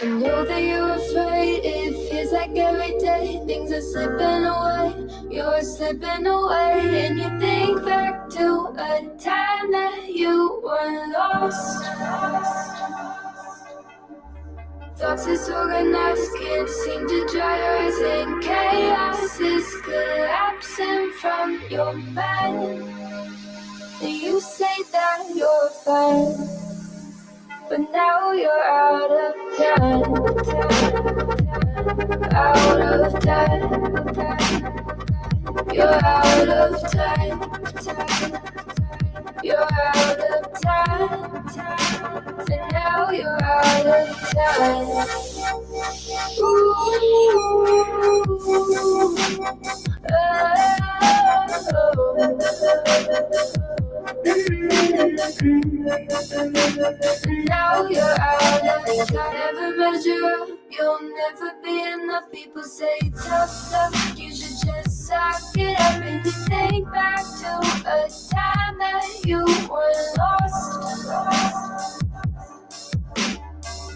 I know that you're afraid. It feels like every day things are slipping away. You're slipping away, and you think back to a time that you were lost. Thoughts disorganized, can't seem to dry your eyes, and chaos is collapsing from your mind. And you say that you're fine, but now you're out of time. Out of time. You're out of time. You're out of time. And now you're out of time. Ooh, now you're out of time. Never measure up, you'll never be enough. People say tough love, you should just suck it up. And you think back to a time that you were lost.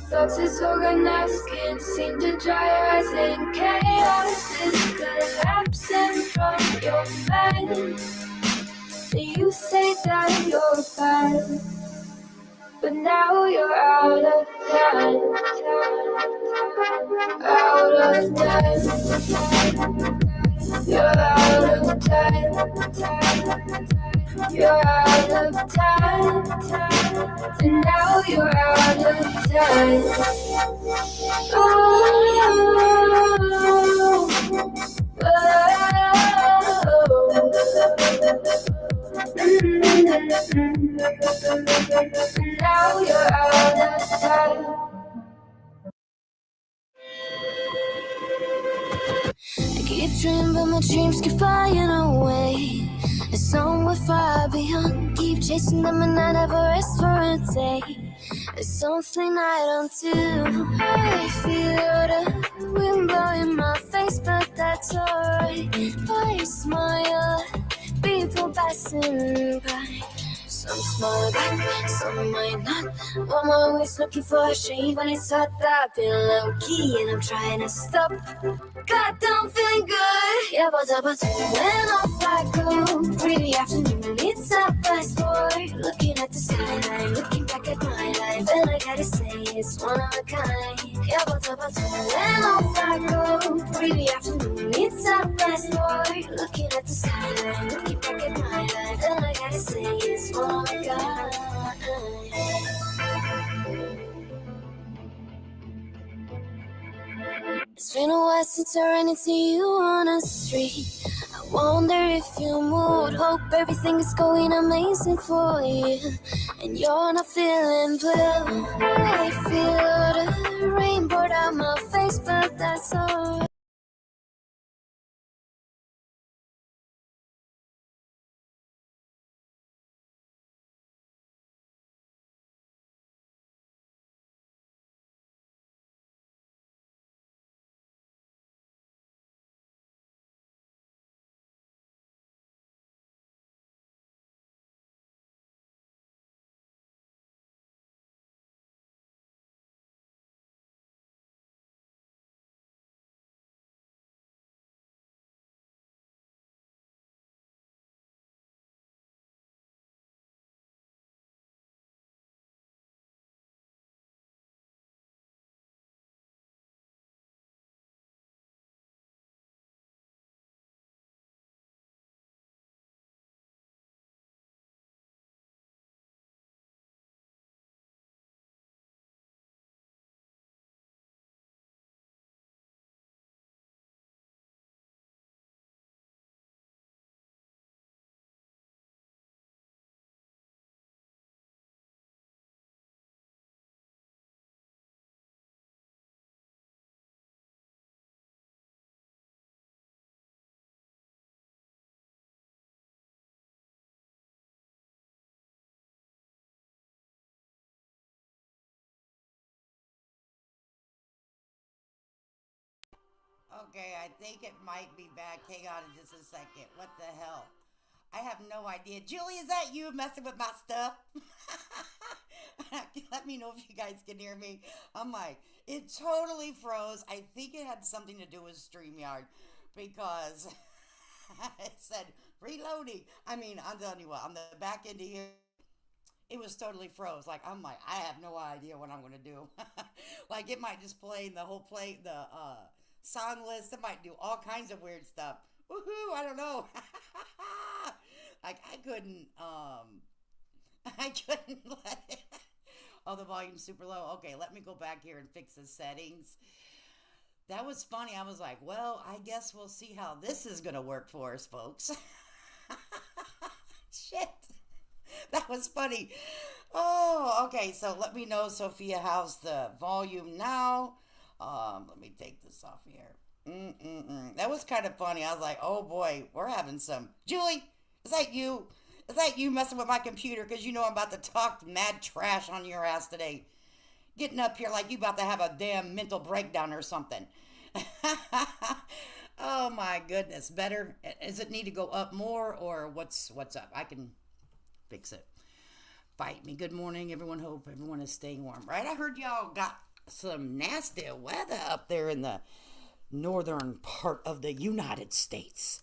Thoughts disorganized, can't seem to dry your eyes, and chaos is collapsing from your mind. You say that you're fine, but now you're out of time. Out of time. You're out of time. You're out of time. And now you're out of time. Now you're out of time. I keep dreaming, but my dreams keep flying away. It's somewhere far beyond. Keep chasing them and I never rest for a day. There's something I don't do. I feel the wind blowing my face, but that's alright. I smile, people passing by. Some smile back, some might not. I'm always looking for a shade when it's hot. I've been low key and I'm trying to stop. Goddamn feeling good. Yeah, but when off I go. Pretty afternoon, it's a fast forward. Looking at the skyline, looking back at my life, and I gotta say it's one of a kind. Yeah, but when off I go. Pretty afternoon, it's a fast forward. Looking at the skyline, looking back at my life, and I gotta say it's one of a kind. It's been a while since I ran into you on the street. I wonder if you moved. Hope everything is going amazing for you, and you're not feeling blue. I feel the rain poured out my face, but that's alright. Okay, I think it might be back. Hang on just a second. What the hell? I have no idea. Julie, is that you messing with my stuff? Let me know if you guys can hear me. I'm like, it totally froze. I think it had something to do with StreamYard because it said reloading. I mean, I'm telling you what, on the back end of here, it was totally froze. Like, I'm like, I have no idea what I'm going to do. Like, it might just play the song list. It might do all kinds of weird stuff. Woohoo, I don't know. Like, I couldn't let it. Oh, the volume's super low. Okay, let me go back here and fix the settings. That was funny. I was like, well, I guess we'll see how this is going to work for us, folks. Shit. That was funny. Oh, okay. So let me know, Sophia, how's the volume now? Let me take this off here. That was kind of funny. I was like, oh boy, we're having some. Julie, is that you? Is that you messing with my computer? Because you know I'm about to talk mad trash on your ass today. Getting up here like you about to have a damn mental breakdown or something. Oh my goodness. Better? Does it need to go up more or what's up? I can fix it. Fight me. Good morning, everyone. Hope everyone is staying warm. Right? I heard y'all got some nasty weather up there in the northern part of the United States.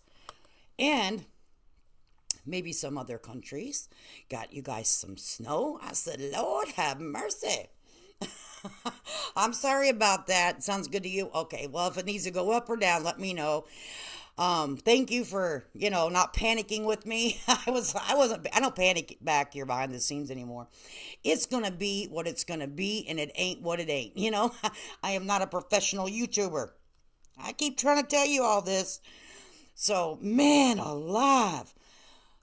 And maybe some other countries got you guys some snow. I said, Lord have mercy. I'm sorry about that. Sounds good to you? Okay, well, if it needs to go up or down, let me know. Thank you for, not panicking with me. I don't panic back here behind the scenes anymore. It's going to be what it's going to be, and it ain't what it ain't. I am not a professional YouTuber. I keep trying to tell you all this. So, man alive.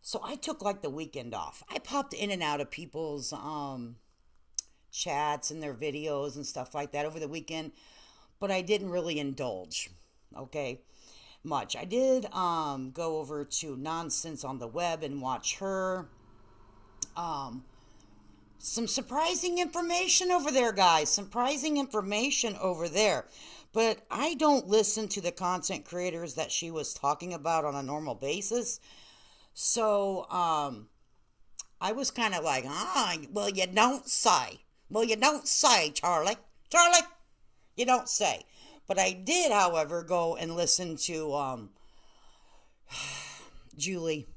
So I took like the weekend off. I popped in and out of people's chats and their videos and stuff like that over the weekend, but I didn't really indulge, okay, much. I did go over to Nonsense on the Web and watch her. Some surprising information over there, guys. Surprising information over there. But I don't listen to the content creators that she was talking about on a normal basis. So, I was kind of like, well, you don't say. Well, you don't say, Charlie. Charlie, you don't say. But I did, however, go and listen to, Julie.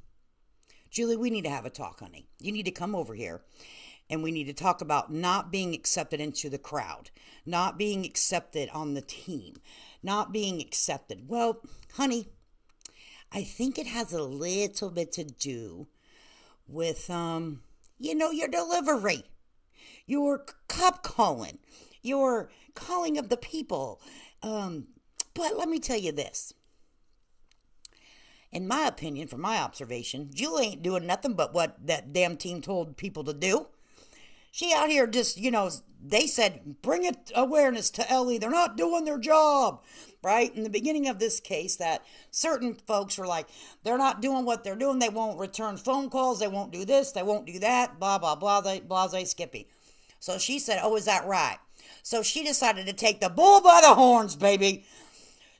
Julie, we need to have a talk, honey. You need to come over here. And we need to talk about not being accepted into the crowd. Not being accepted on the team. Not being accepted. Well, honey, I think it has a little bit to do with, your delivery, your cup calling, your calling of the people. But let me tell you this. In my opinion, from my observation, Julie ain't doing nothing but what that damn team told people to do. She out here just, they said, bring it awareness to Ellie. They're not doing their job, right? In the beginning of this case, that certain folks were like, they're not doing what they're doing. They won't return phone calls. They won't do this. They won't do that. Blah, blah, blah, blase, skippy. So she said, oh, is that right? So she decided to take the bull by the horns, baby.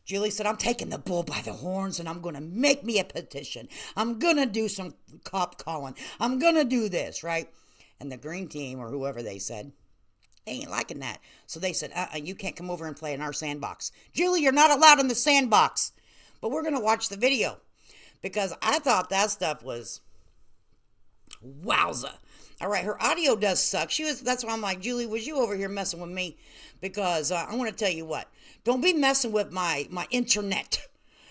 Julie said, I'm taking the bull by the horns and I'm going to make me a petition. I'm going to do some cop calling. I'm going to do this, right? And the green team, or whoever they said, they ain't liking that. So they said, you can't come over and play in our sandbox. Julie, you're not allowed in the sandbox. But we're going to watch the video. Because I thought that stuff was wowza. All right, her audio does suck. That's why I'm like, Julie, was you over here messing with me? Because I want to tell you what. Don't be messing with my internet.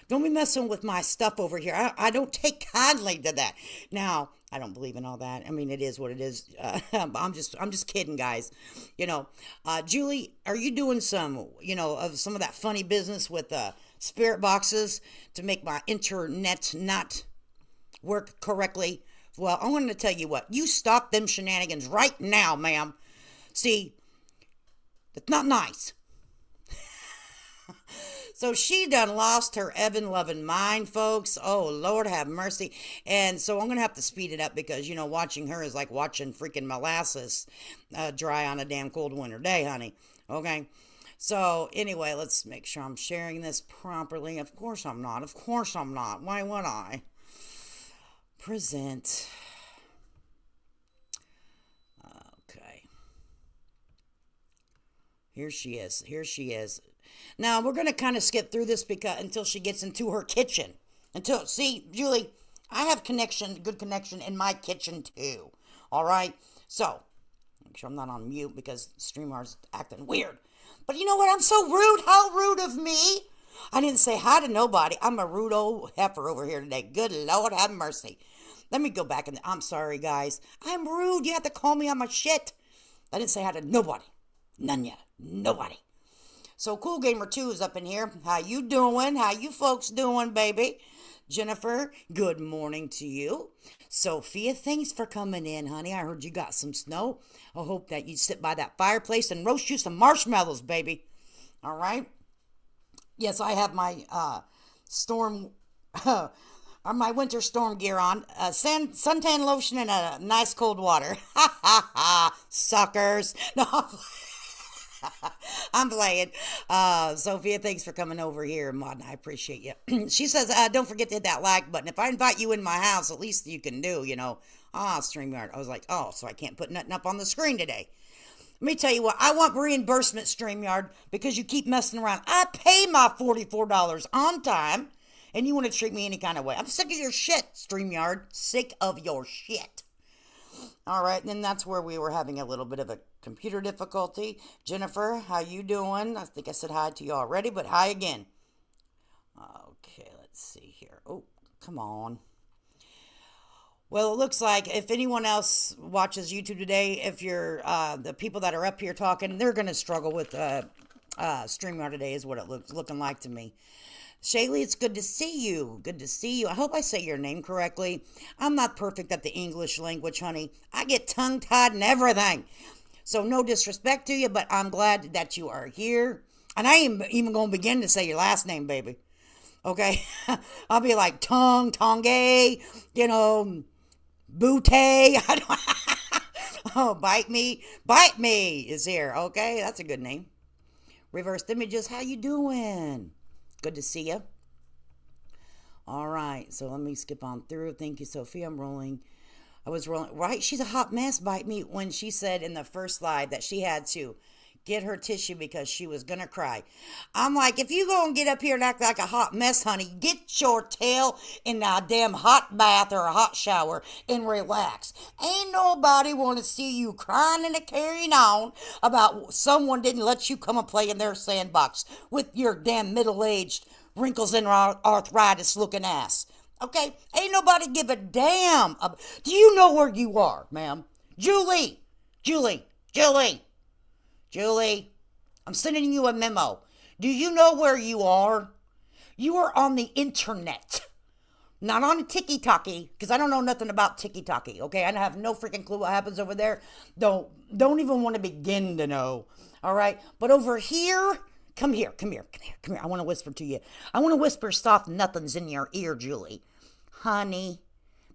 Don't be messing with my stuff over here. I don't take kindly to that. Now, I don't believe in all that. I mean, it is what it is. I'm just kidding, guys. Julie, are you doing some of that funny business with spirit boxes to make my internet not work correctly? Well, I wanted to tell you what. You stop them shenanigans right now, ma'am. See, it's not nice. So she done lost her Evan loving mind, folks. Oh, Lord have mercy. And so I'm going to have to speed it up because, watching her is like watching freaking molasses dry on a damn cold winter day, honey. Okay. So anyway, let's make sure I'm sharing this properly. Of course I'm not. Of course I'm not. Why would I? Present. Okay. Here she is. Here she is. Now we're gonna kind of skip through this because until she gets into her kitchen. See, Julie, I have good connection in my kitchen too. All right. So make sure I'm not on mute because StreamYard's acting weird. But you know what? I'm so rude. How rude of me. I didn't say hi to nobody. I'm a rude old heifer over here today. Good Lord, have mercy. Let me go back and I'm sorry, guys. I'm rude. You have to call me on my shit. I didn't say hi to nobody. None yet. Nobody. So Cool Gamer 2 is up in here. How you doing? How you folks doing, baby? Jennifer, good morning to you. Sophia, thanks for coming in, honey. I heard you got some snow. I hope that you sit by that fireplace and roast you some marshmallows, baby. All right? Yes, I have my storm, or my winter storm gear on. Suntan lotion and a nice cold water. Ha ha ha, suckers. No, I'm playing. Sophia, thanks for coming over here, Maud. I appreciate you. She says, don't forget to hit that like button. If I invite you in my house, at least you can do, StreamYard. I was like, oh, so I can't put nothing up on the screen today. Let me tell you what, I want reimbursement, StreamYard, because you keep messing around. I pay my $44 on time, and you want to treat me any kind of way. I'm sick of your shit, StreamYard. Sick of your shit. All right, and then that's where we were having a little bit of a computer difficulty. Jennifer, how you doing? I think I said hi to you already, but hi again. Okay, let's see here. Oh, come on. Well, it looks like if anyone else watches YouTube today, if you're the people that are up here talking, they're going to struggle with StreamYard today is what it looking like to me. Shaylee, it's good to see you. Good to see you. I hope I say your name correctly. I'm not perfect at the English language, honey. I get tongue-tied and everything. So no disrespect to you, but I'm glad that you are here. And I ain't even going to begin to say your last name, baby. Okay? I'll be like Tongue, Bootay. Oh, Bite Me is here. Okay, that's a good name. Reversed Images, how you doing? Good to see you. All right, so let me skip on through. Thank you, Sophia. I was rolling. Right, she's a hot mess, Bite Me, when she said in the first live that she had to get her tissue because she was going to cry. I'm like, if you go and get up here and act like a hot mess, honey, get your tail in a damn hot bath or a hot shower and relax. Ain't nobody want to see you crying and carrying on about someone didn't let you come and play in their sandbox with your damn middle-aged, wrinkles and arthritis looking ass. Okay? Ain't nobody give a damn. Do you know where you are, ma'am? Julie, I'm sending you a memo. Do you know where you are? You are on the internet. Not on TikTok, because I don't know nothing about TikTok, okay? I have no freaking clue what happens over there. Don't even want to begin to know, all right? But over here, come here. I want to whisper to you. I want to whisper soft nothings in your ear, Julie. Honey,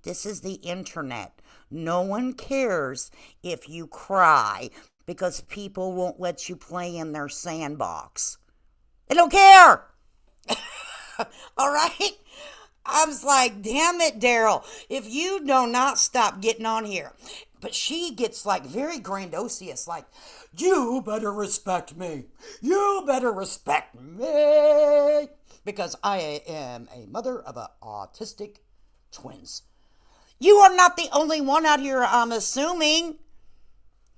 this is the internet. No one cares if you cry, because people won't let you play in their sandbox. They don't care. All right? I was like, damn it, Daryl, if you do not stop getting on here. But she gets like very grandiose, like, you better respect me. You better respect me. Because I am a mother of autistic twins. You are not the only one out here, I'm assuming.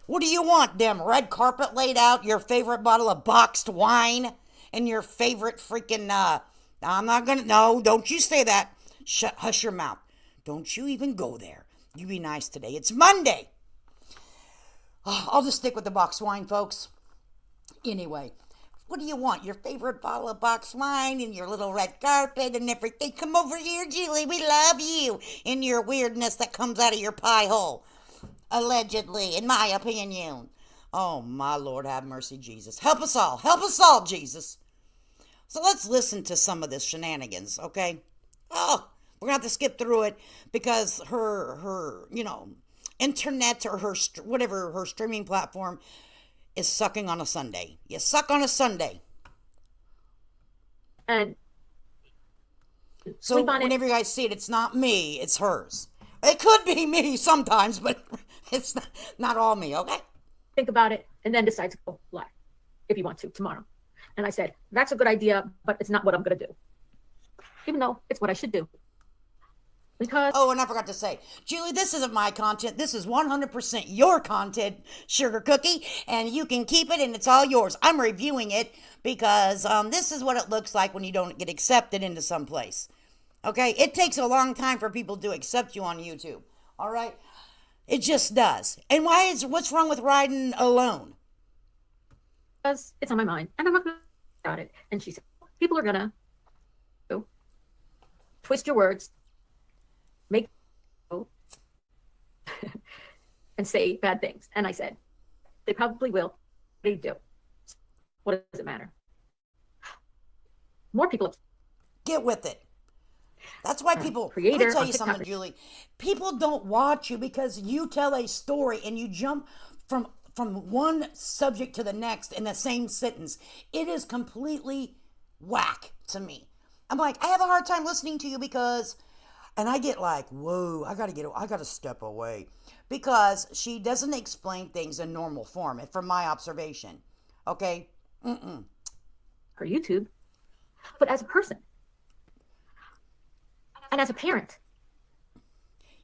What do you want, damn red carpet laid out, your favorite bottle of boxed wine, and your favorite freaking, I'm not gonna, no, don't you say that. Hush your mouth. Don't you even go there. You be nice today. It's Monday. Oh, I'll just stick with the boxed wine, folks. Anyway, what do you want? Your favorite bottle of boxed wine and your little red carpet and everything. Come over here, Julie. We love you and your weirdness that comes out of your pie hole. Allegedly, in my opinion. Oh, my Lord, have mercy, Jesus. Help us all, Jesus. So let's listen to some of this shenanigans, okay? Oh, we're going to have to skip through it because her internet or her streaming platform is sucking on a Sunday. You suck on a Sunday. And so whenever you guys see it, it's not me, it's hers. It could be me sometimes, but it's not all me, okay? think about it and then decide to go live. if you want to tomorrow. And I said, that's a good idea, but it's not what I'm going to do. Even though it's what I should do. Because Oh, and I forgot to say, Julie, this isn't my content. This is 100% your content, Sugar Cookie, and you can keep it and it's all yours. I'm reviewing it because this is what it looks like when you don't get accepted into some place. Okay? It takes a long time for people to accept you on YouTube. All right? It just does. And what's wrong with riding alone? it's on my mind, and I'm not going to about it. And she said, people are going to twist your words, make and say bad things. And I said, they probably will. They do. What does it matter? More people get with it. That's why people, creator, let me tell you something, Julie. People don't watch you because you tell a story and you jump from one subject to the next in the same sentence. It is completely whack to me. I'm like, I have a hard time listening to you because, and I get like, whoa, I gotta step away because she doesn't explain things in normal form, from my observation. Okay? for YouTube, but as a person and as a parent.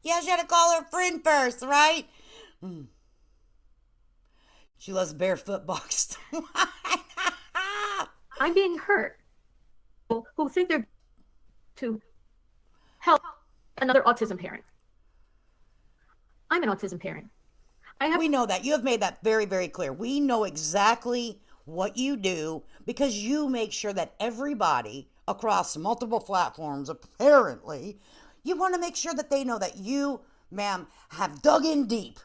Yeah, she had to call her friend first, right? She loves barefoot boxed. I'm being hurt. Who think they're to help another autism parent. I'm an autism parent. We know that. You have made that very, very clear. We know exactly what you do because you make sure that everybody across multiple platforms, apparently, you want to make sure that they know that you, ma'am, have dug in deep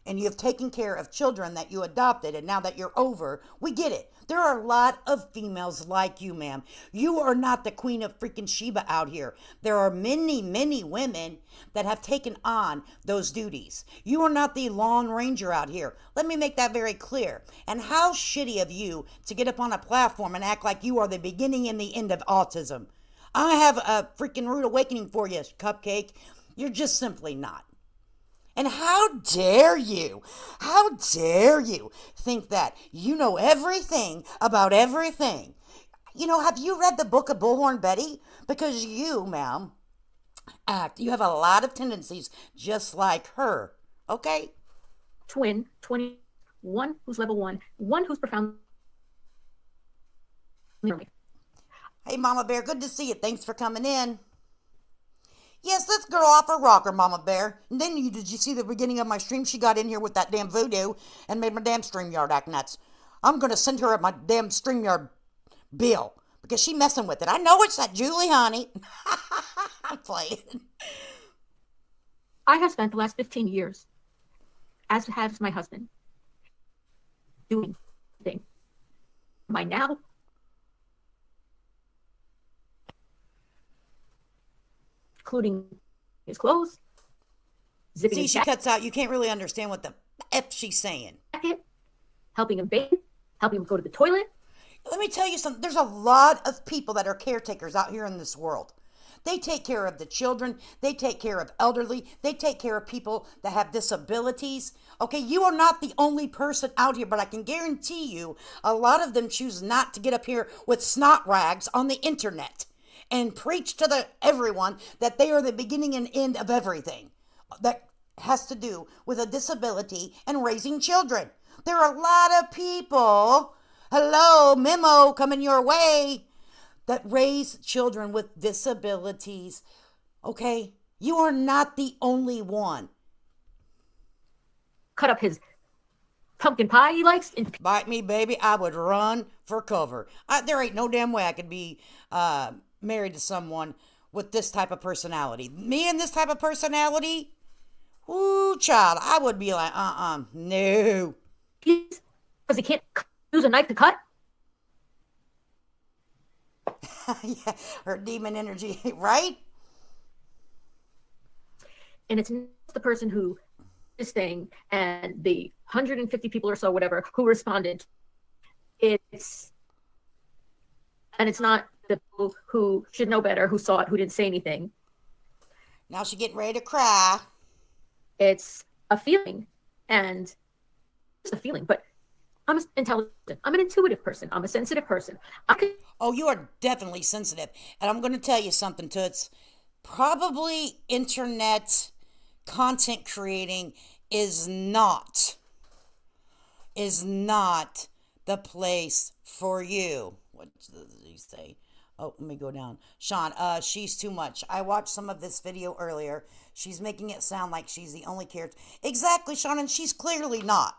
and you have taken care of children that you adopted, and now that you're over, we get it. There are a lot of females like you, ma'am. You are not the queen of freaking Sheba out here. There are many, many women that have taken on those duties. You are not the Lone Ranger out here. Let me make that very clear. And how shitty of you to get up on a platform and act like you are the beginning and the end of autism. I have a freaking rude awakening for you, Cupcake. You're just simply not. And how dare you think that you know everything about everything? You know, have you read the book of Bullhorn Betty? Because you, ma'am, you have a lot of tendencies just like her, okay? Twin, 21 who's level 1, one who's profound. Hey, Mama Bear, good to see you. Thanks for coming in. Yes, this girl off her rocker, Mama Bear. And then did you see the beginning of my stream? She got in here with that damn voodoo and made my damn StreamYard act nuts. I'm going to send her my damn StreamYard bill because she messing with it. I know it's that Julie, honey. I'm playing. I have spent the last 15 years, as has my husband, doing things. By now, including his clothes, zipping See, his she cuts out. You can't really understand what the F she's saying. jacket, helping him bathe, helping him go to the toilet. Let me tell you something. There's a lot of people that are caretakers out here in this world. They take care of the children. They take care of elderly. They take care of people that have disabilities. Okay, you are not the only person out here, but I can guarantee you a lot of them choose not to get up here with snot rags on the internet and preach to everyone that they are the beginning and end of everything that has to do with a disability and raising children. There are a lot of people, hello, memo coming your way, that raise children with disabilities. Okay? You are not the only one. Cut up his pumpkin pie he likes. Bite me, baby. I would run for cover. There ain't no damn way I could be married to someone with this type of personality. Me and this type of personality? Ooh, child, I would be like, no. Because he can't use a knife to cut? Yeah, her demon energy, right? And it's not the person who is thing and the 150 people or so, whatever, who responded. It's not the people who should know better, who saw it, who didn't say anything. Now she's getting ready to cry. It's a feeling, and it's a feeling, but I'm intelligent. I'm an intuitive person. I'm a sensitive person. I can Oh, you are definitely sensitive. And I'm going to tell you something, Toots. Probably internet content creating is not the place for you. What does he say? Oh, let me go down. Sean, she's too much. I watched some of this video earlier. She's making it sound like she's the only character. Exactly, Sean, and she's clearly not.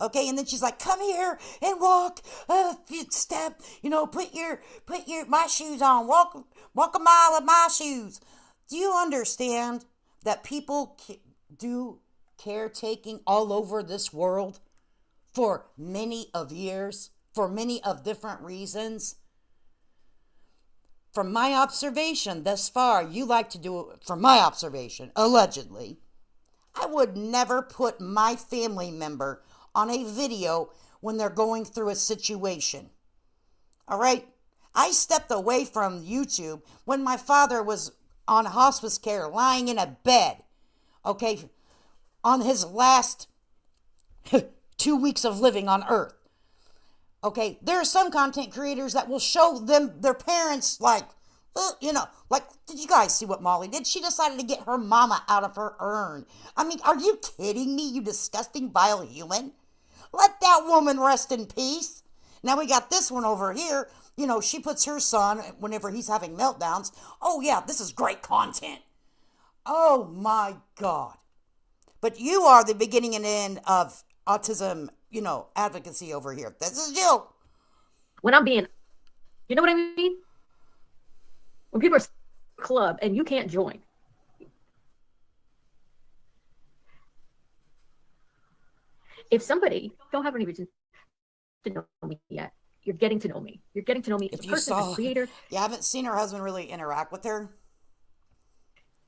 Okay, and then she's like, "Come here and walk a step. Put your my shoes on. Walk a mile in my shoes." Do you understand that people do caretaking all over this world for many of years, for many of different reasons? From my observation thus far, you like to do it, from my observation, allegedly. I would never put my family member on a video when they're going through a situation. All right? I stepped away from YouTube when my father was on hospice care, lying in a bed, okay, on his last 2 weeks of living on earth. Okay, there are some content creators that will show them their parents like, did you guys see what Molly did? She decided to get her mama out of her urn. I mean, are you kidding me, you disgusting, vile human? Let that woman rest in peace. Now we got this one over here. She puts her son whenever he's having meltdowns. Oh, yeah, this is great content. Oh, my God. But you are the beginning and end of autism, advocacy over here. This is you. when I'm being, you know what I mean? When people are club and you can't join. If somebody don't have any reason to know me yet, you're getting to know me. You're getting to know me as a person, as a creator. You haven't seen her husband really interact with her.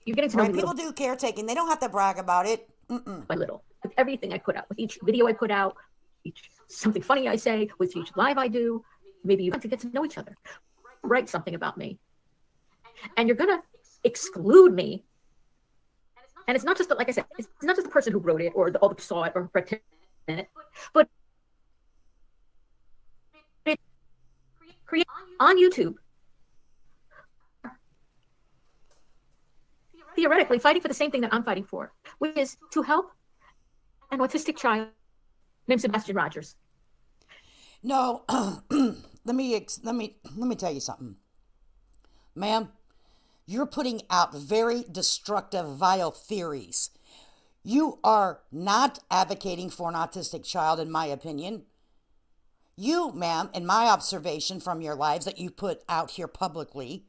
You're getting to know me. People do caretaking. They don't have to brag about it. By little. With everything I put out, with each video I put out, each something funny I say, with each live I do, maybe you want to get to know each other. Write something about me. And you're going to exclude me. And it's not just, like I said, it's not just the person who wrote it or all the saw it or pretend it, but create on YouTube, theoretically fighting for the same thing that I'm fighting for, which is to help an autistic child named Sebastian Rogers. No, let me tell you something, ma'am. You're putting out very destructive, vile theories. You are not advocating for an autistic child, in my opinion. You, ma'am, in my observation from your lives that you put out here publicly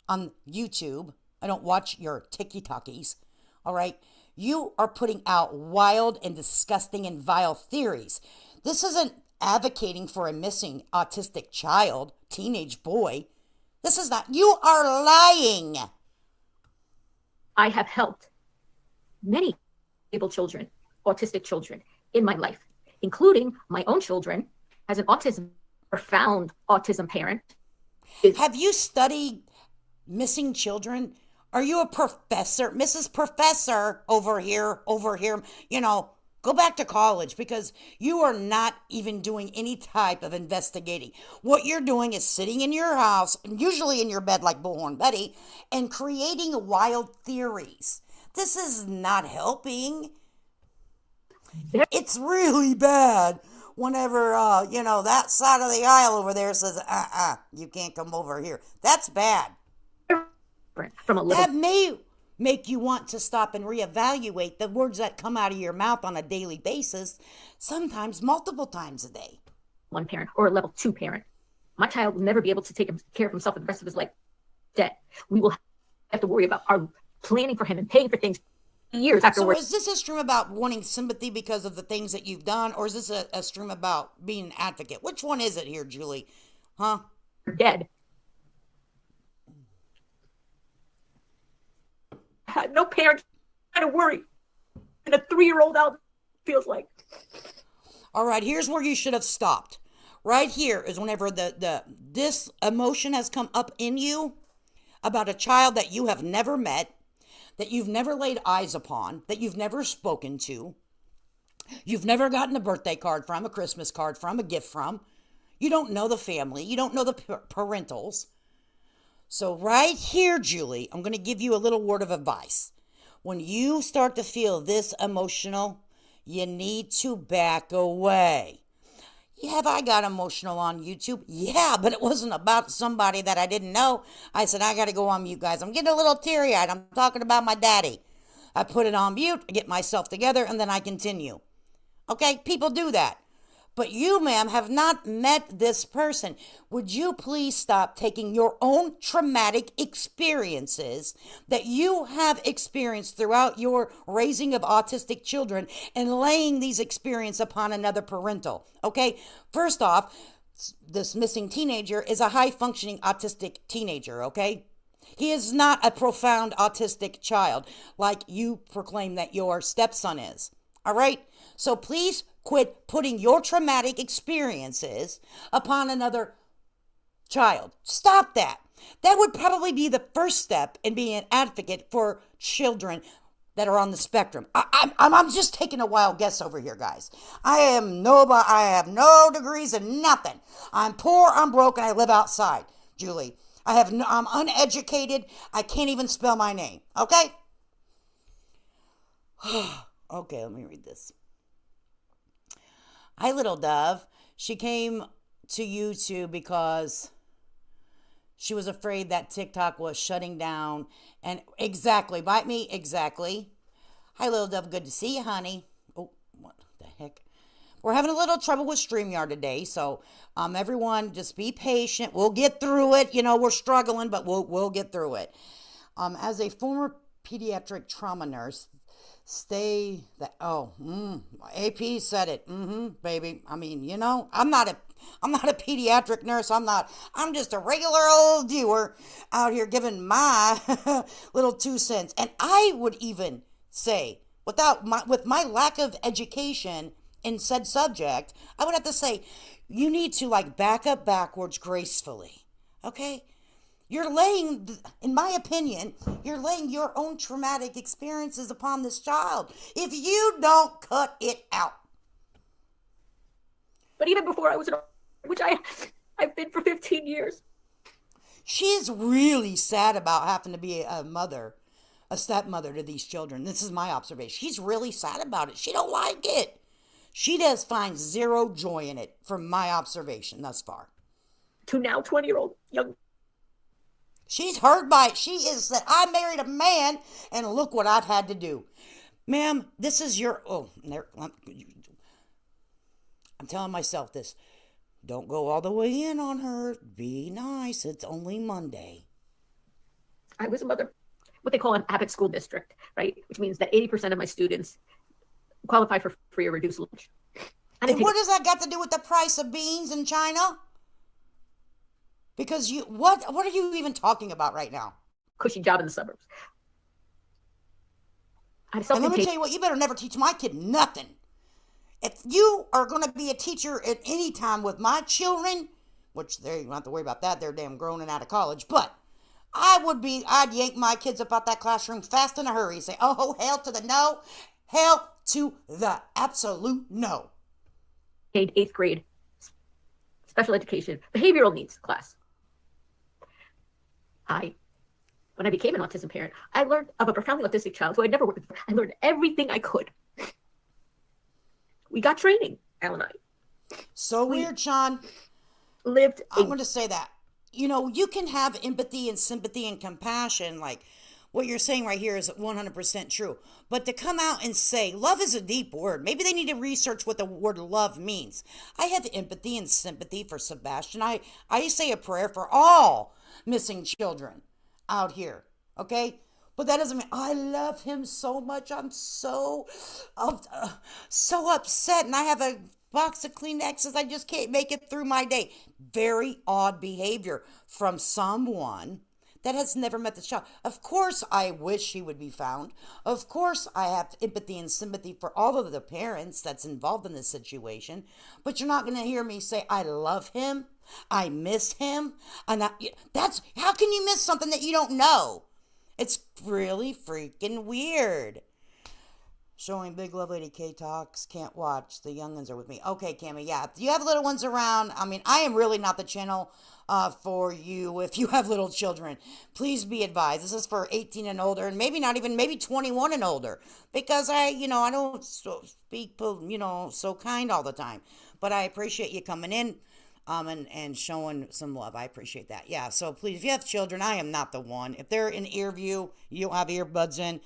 on YouTube, I don't watch your TikTokies, all right? You are putting out wild and disgusting and vile theories. This isn't advocating for a missing autistic child, teenage boy. This is not, you are lying. I have helped many able children, autistic children in my life, including my own children as an profound autism parent. Have you studied missing children? Are you a professor? Mrs. Professor over here, go back to college because you are not even doing any type of investigating. What you're doing is sitting in your house, usually in your bed like Bullhorn Betty, and creating wild theories. This is not helping. It's really bad whenever, that side of the aisle over there says, you can't come over here. That's bad. From a little. That may make you want to stop and reevaluate the words that come out of your mouth on a daily basis, sometimes multiple times a day. One parent or a level 2 parent. My child will never be able to take care of himself for the rest of his life. Dead. We will have to worry about our planning for him and paying for things years afterwards. So is this a stream about wanting sympathy because of the things that you've done, or is this a stream about being an advocate? Which one is it here, Julie? Huh? You're dead. No parent trying to worry. And a 3-year-old out feels like. All right, here's where you should have stopped. Right here is whenever this emotion has come up in you about a child that you have never met, that you've never laid eyes upon, that you've never spoken to, You've never gotten a birthday card from, a Christmas card from, a gift from. You don't know the family. You don't know the parentals. So right here, Julie, I'm going to give you a little word of advice. When you start to feel this emotional, you need to back away. Have I got emotional on YouTube? Yeah, but it wasn't about somebody that I didn't know. I said, I got to go on mute, guys. I'm getting a little teary-eyed. I'm talking about my daddy. I put it on mute, I get myself together, and then I continue. Okay, people do that. But you, ma'am, have not met this person. Would you please stop taking your own traumatic experiences that you have experienced throughout your raising of autistic children and laying these experiences upon another parental? Okay, first off, this missing teenager is a high-functioning autistic teenager, okay? He is not a profound autistic child like you proclaim that your stepson is, all right? So please quit putting your traumatic experiences upon another child. Stop that. That would probably be the first step in being an advocate for children that are on the spectrum. I'm just taking a wild guess over here, guys. I have no degrees and nothing. I'm poor, I'm broke, and I live outside, Julie. I'm uneducated. I can't even spell my name. Okay? Okay, let me read this. Hi, little dove. She came to YouTube because she was afraid that TikTok was shutting down. And exactly, bite me, exactly. Hi, little dove. Good to see you, honey. Oh, what the heck? We're having a little trouble with StreamYard today, so everyone just be patient. We'll get through it. You know, we're struggling, but we'll get through it. As a former pediatric trauma nurse, AP said it. Baby. I mean, you know, I'm not a pediatric nurse. I'm just a regular old viewer out here giving my little 2 cents. And I would even say, with my lack of education in said subject, I would have to say, you need to back up backwards gracefully. Okay? You're laying, in my opinion, you're laying your own traumatic experiences upon this child if you don't cut it out. But even before I was which I've been for 15 years. She's really sad about having to be a stepmother to these children. This is my observation. She's really sad about it. She don't like it. She does find zero joy in it from my observation thus far. To now 20-year-old young. She's hurt by it. She is that I married a man and look what I've had to do. Ma'am, this is your... I'm telling myself this. Don't go all the way in on her. Be nice. It's only Monday. I was a mother. What they call an APIC school district, right? Which means that 80% of my students qualify for free or reduced lunch. And what does that got to do with the price of beans in China? Because what are you even talking about right now? Cushy job in the suburbs. And let me tell you what, you better never teach my kid nothing. If you are going to be a teacher at any time with my children, which you don't have to worry about that, they're damn grown and out of college, but I'd yank my kids up out that classroom fast in a hurry. Say, oh, hell to the no, hell to the absolute no. 8th grade special education behavioral needs class. When I became an autism parent, I learned of a profoundly autistic child who I'd never worked with before. I learned everything I could. We got training, Al and I. So weird, Sean. I'm going to say that. You know, you can have empathy and sympathy and compassion. Like what you're saying right here is 100% true. But to come out and say, love is a deep word. Maybe they need to research what the word love means. I have empathy and sympathy for Sebastian. I say a prayer for all missing children out here. Okay? But that doesn't mean I love him so much. I'm so upset. And I have a box of Kleenexes. I just can't make it through my day. Very odd behavior from someone that has never met this child. Of course, I wish he would be found. Of course, I have empathy and sympathy for all of the parents that's involved in this situation. But you're not going to hear me say, I love him. I miss him. How can you miss something that you don't know? It's really freaking weird. Showing Big Love Lady K Talks. Can't watch. The youngins are with me. Okay, Cammy. Yeah. Do you have little ones around? I mean, I am really not the channel for you if you have little children. Please be advised. This is for 18 and older, and maybe not even, maybe 21 and older. Because I don't speak, so kind all the time. But I appreciate you coming in and showing some love. I appreciate that. Yeah. So please, if you have children, I am not the one. If they're in ear view, you don't have earbuds in.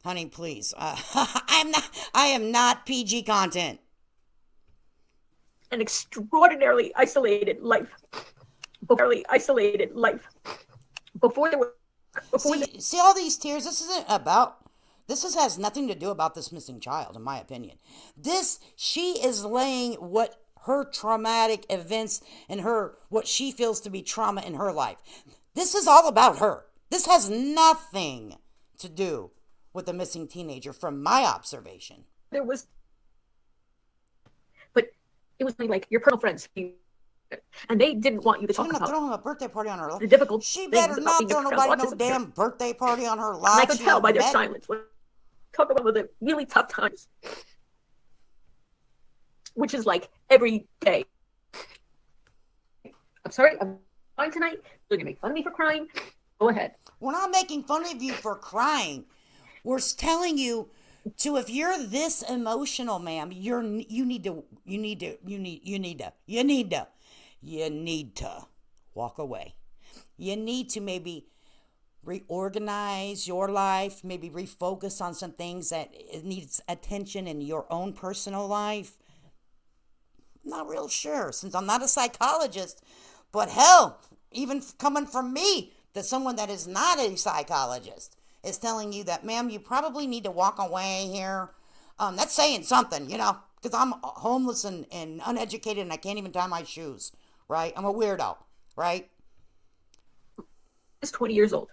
Honey, please. I am not PG content. An extraordinarily isolated life. Extraordinarily isolated life. Before there were. See all these tears? This has nothing to do about this missing child, in my opinion. She is laying what her traumatic events and what she feels to be trauma in her life. This is all about her. This has nothing to do with the missing teenager, from my observation. But it was like your personal friends, and they didn't want you to talk about. She's not throwing a birthday party on her life. The difficult. She better not throw nobody no damn birthday party on her life. I could tell by their silence. Talk about the really tough times, which is like every day. I'm sorry, I'm crying tonight. You're gonna make fun of me for crying. Go ahead. We're not making fun of you for crying. We're telling you if you're this emotional, ma'am, you need to walk away. You need to maybe reorganize your life, maybe refocus on some things that needs attention in your own personal life. I'm not real sure, since I'm not a psychologist, but hell, even coming from me, that someone that is not a psychologist is telling you that, ma'am, you probably need to walk away here. That's saying something, because I'm homeless and uneducated and I can't even tie my shoes, right? I'm a weirdo, right? I was 20 years old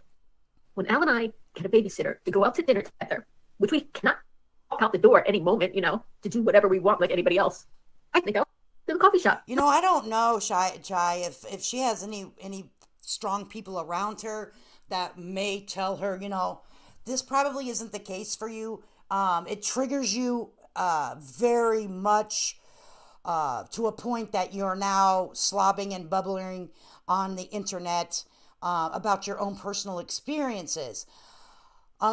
when Al and I get a babysitter to go out to dinner together, which we cannot walk out the door at any moment, to do whatever we want like anybody else. I think I'll to the coffee shop. I don't know, Chai, if she has any strong people around her that may tell her, this probably isn't the case for you. It triggers you very much to a point that you're now slobbing and bubbling on the internet about your own personal experiences.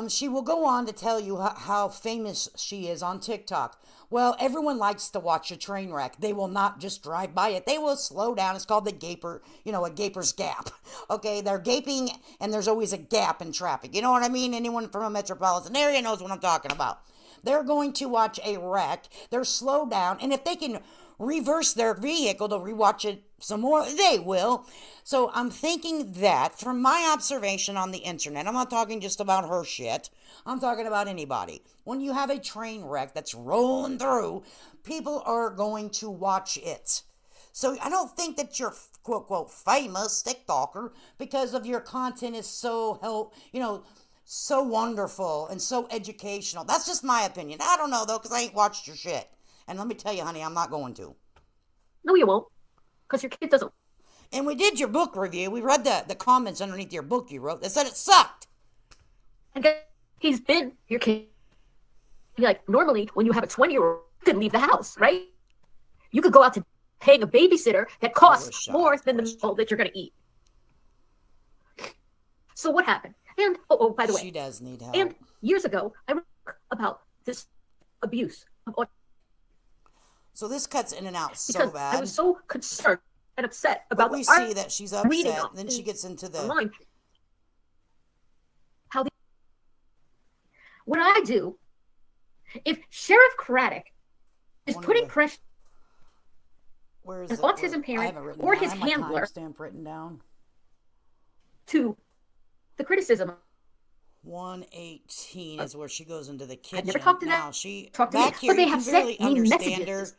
She will go on to tell you how famous she is on TikTok. Well, everyone likes to watch a train wreck. They will not just drive by it. They will slow down. It's called the gaper, a gaper's gap. Okay, they're gaping and there's always a gap in traffic. You know what I mean? Anyone from a metropolitan area knows what I'm talking about. They're going to watch a wreck. They're slowed down. And if they can reverse their vehicle to rewatch it some more, they will. So I'm thinking that from my observation on the internet, I'm not talking just about her shit, I'm talking about anybody. When you have a train wreck that's rolling through, people are going to watch it. So I don't think that you're quote quote famous TikToker because of your content is so so wonderful and so educational. That's just my opinion. I don't know though, because I ain't watched your shit. And let me tell you, honey, I'm not going to. No, you won't. Because your kid doesn't. And we did your book review. We read the comments underneath your book you wrote. They said it sucked. And he's been your kid. Like, normally, when you have a 20-year-old, you can leave the house, right? You could go out to paying a babysitter that costs more than the meal that you're going to eat. So what happened? And, by the way. She does need help. And years ago, I wrote about this abuse of autism. So this cuts in and out so because bad. I was so concerned and upset about we see that she's upset. Then she gets into the online. What I do, if Sheriff Craddock is putting pressure on his autism parent or his handler timestamp written down to the criticism. 118 is where she goes into the kitchen. I've never talked to now. them. She talked to back me, here. but they You have can really sent me understand messages. her.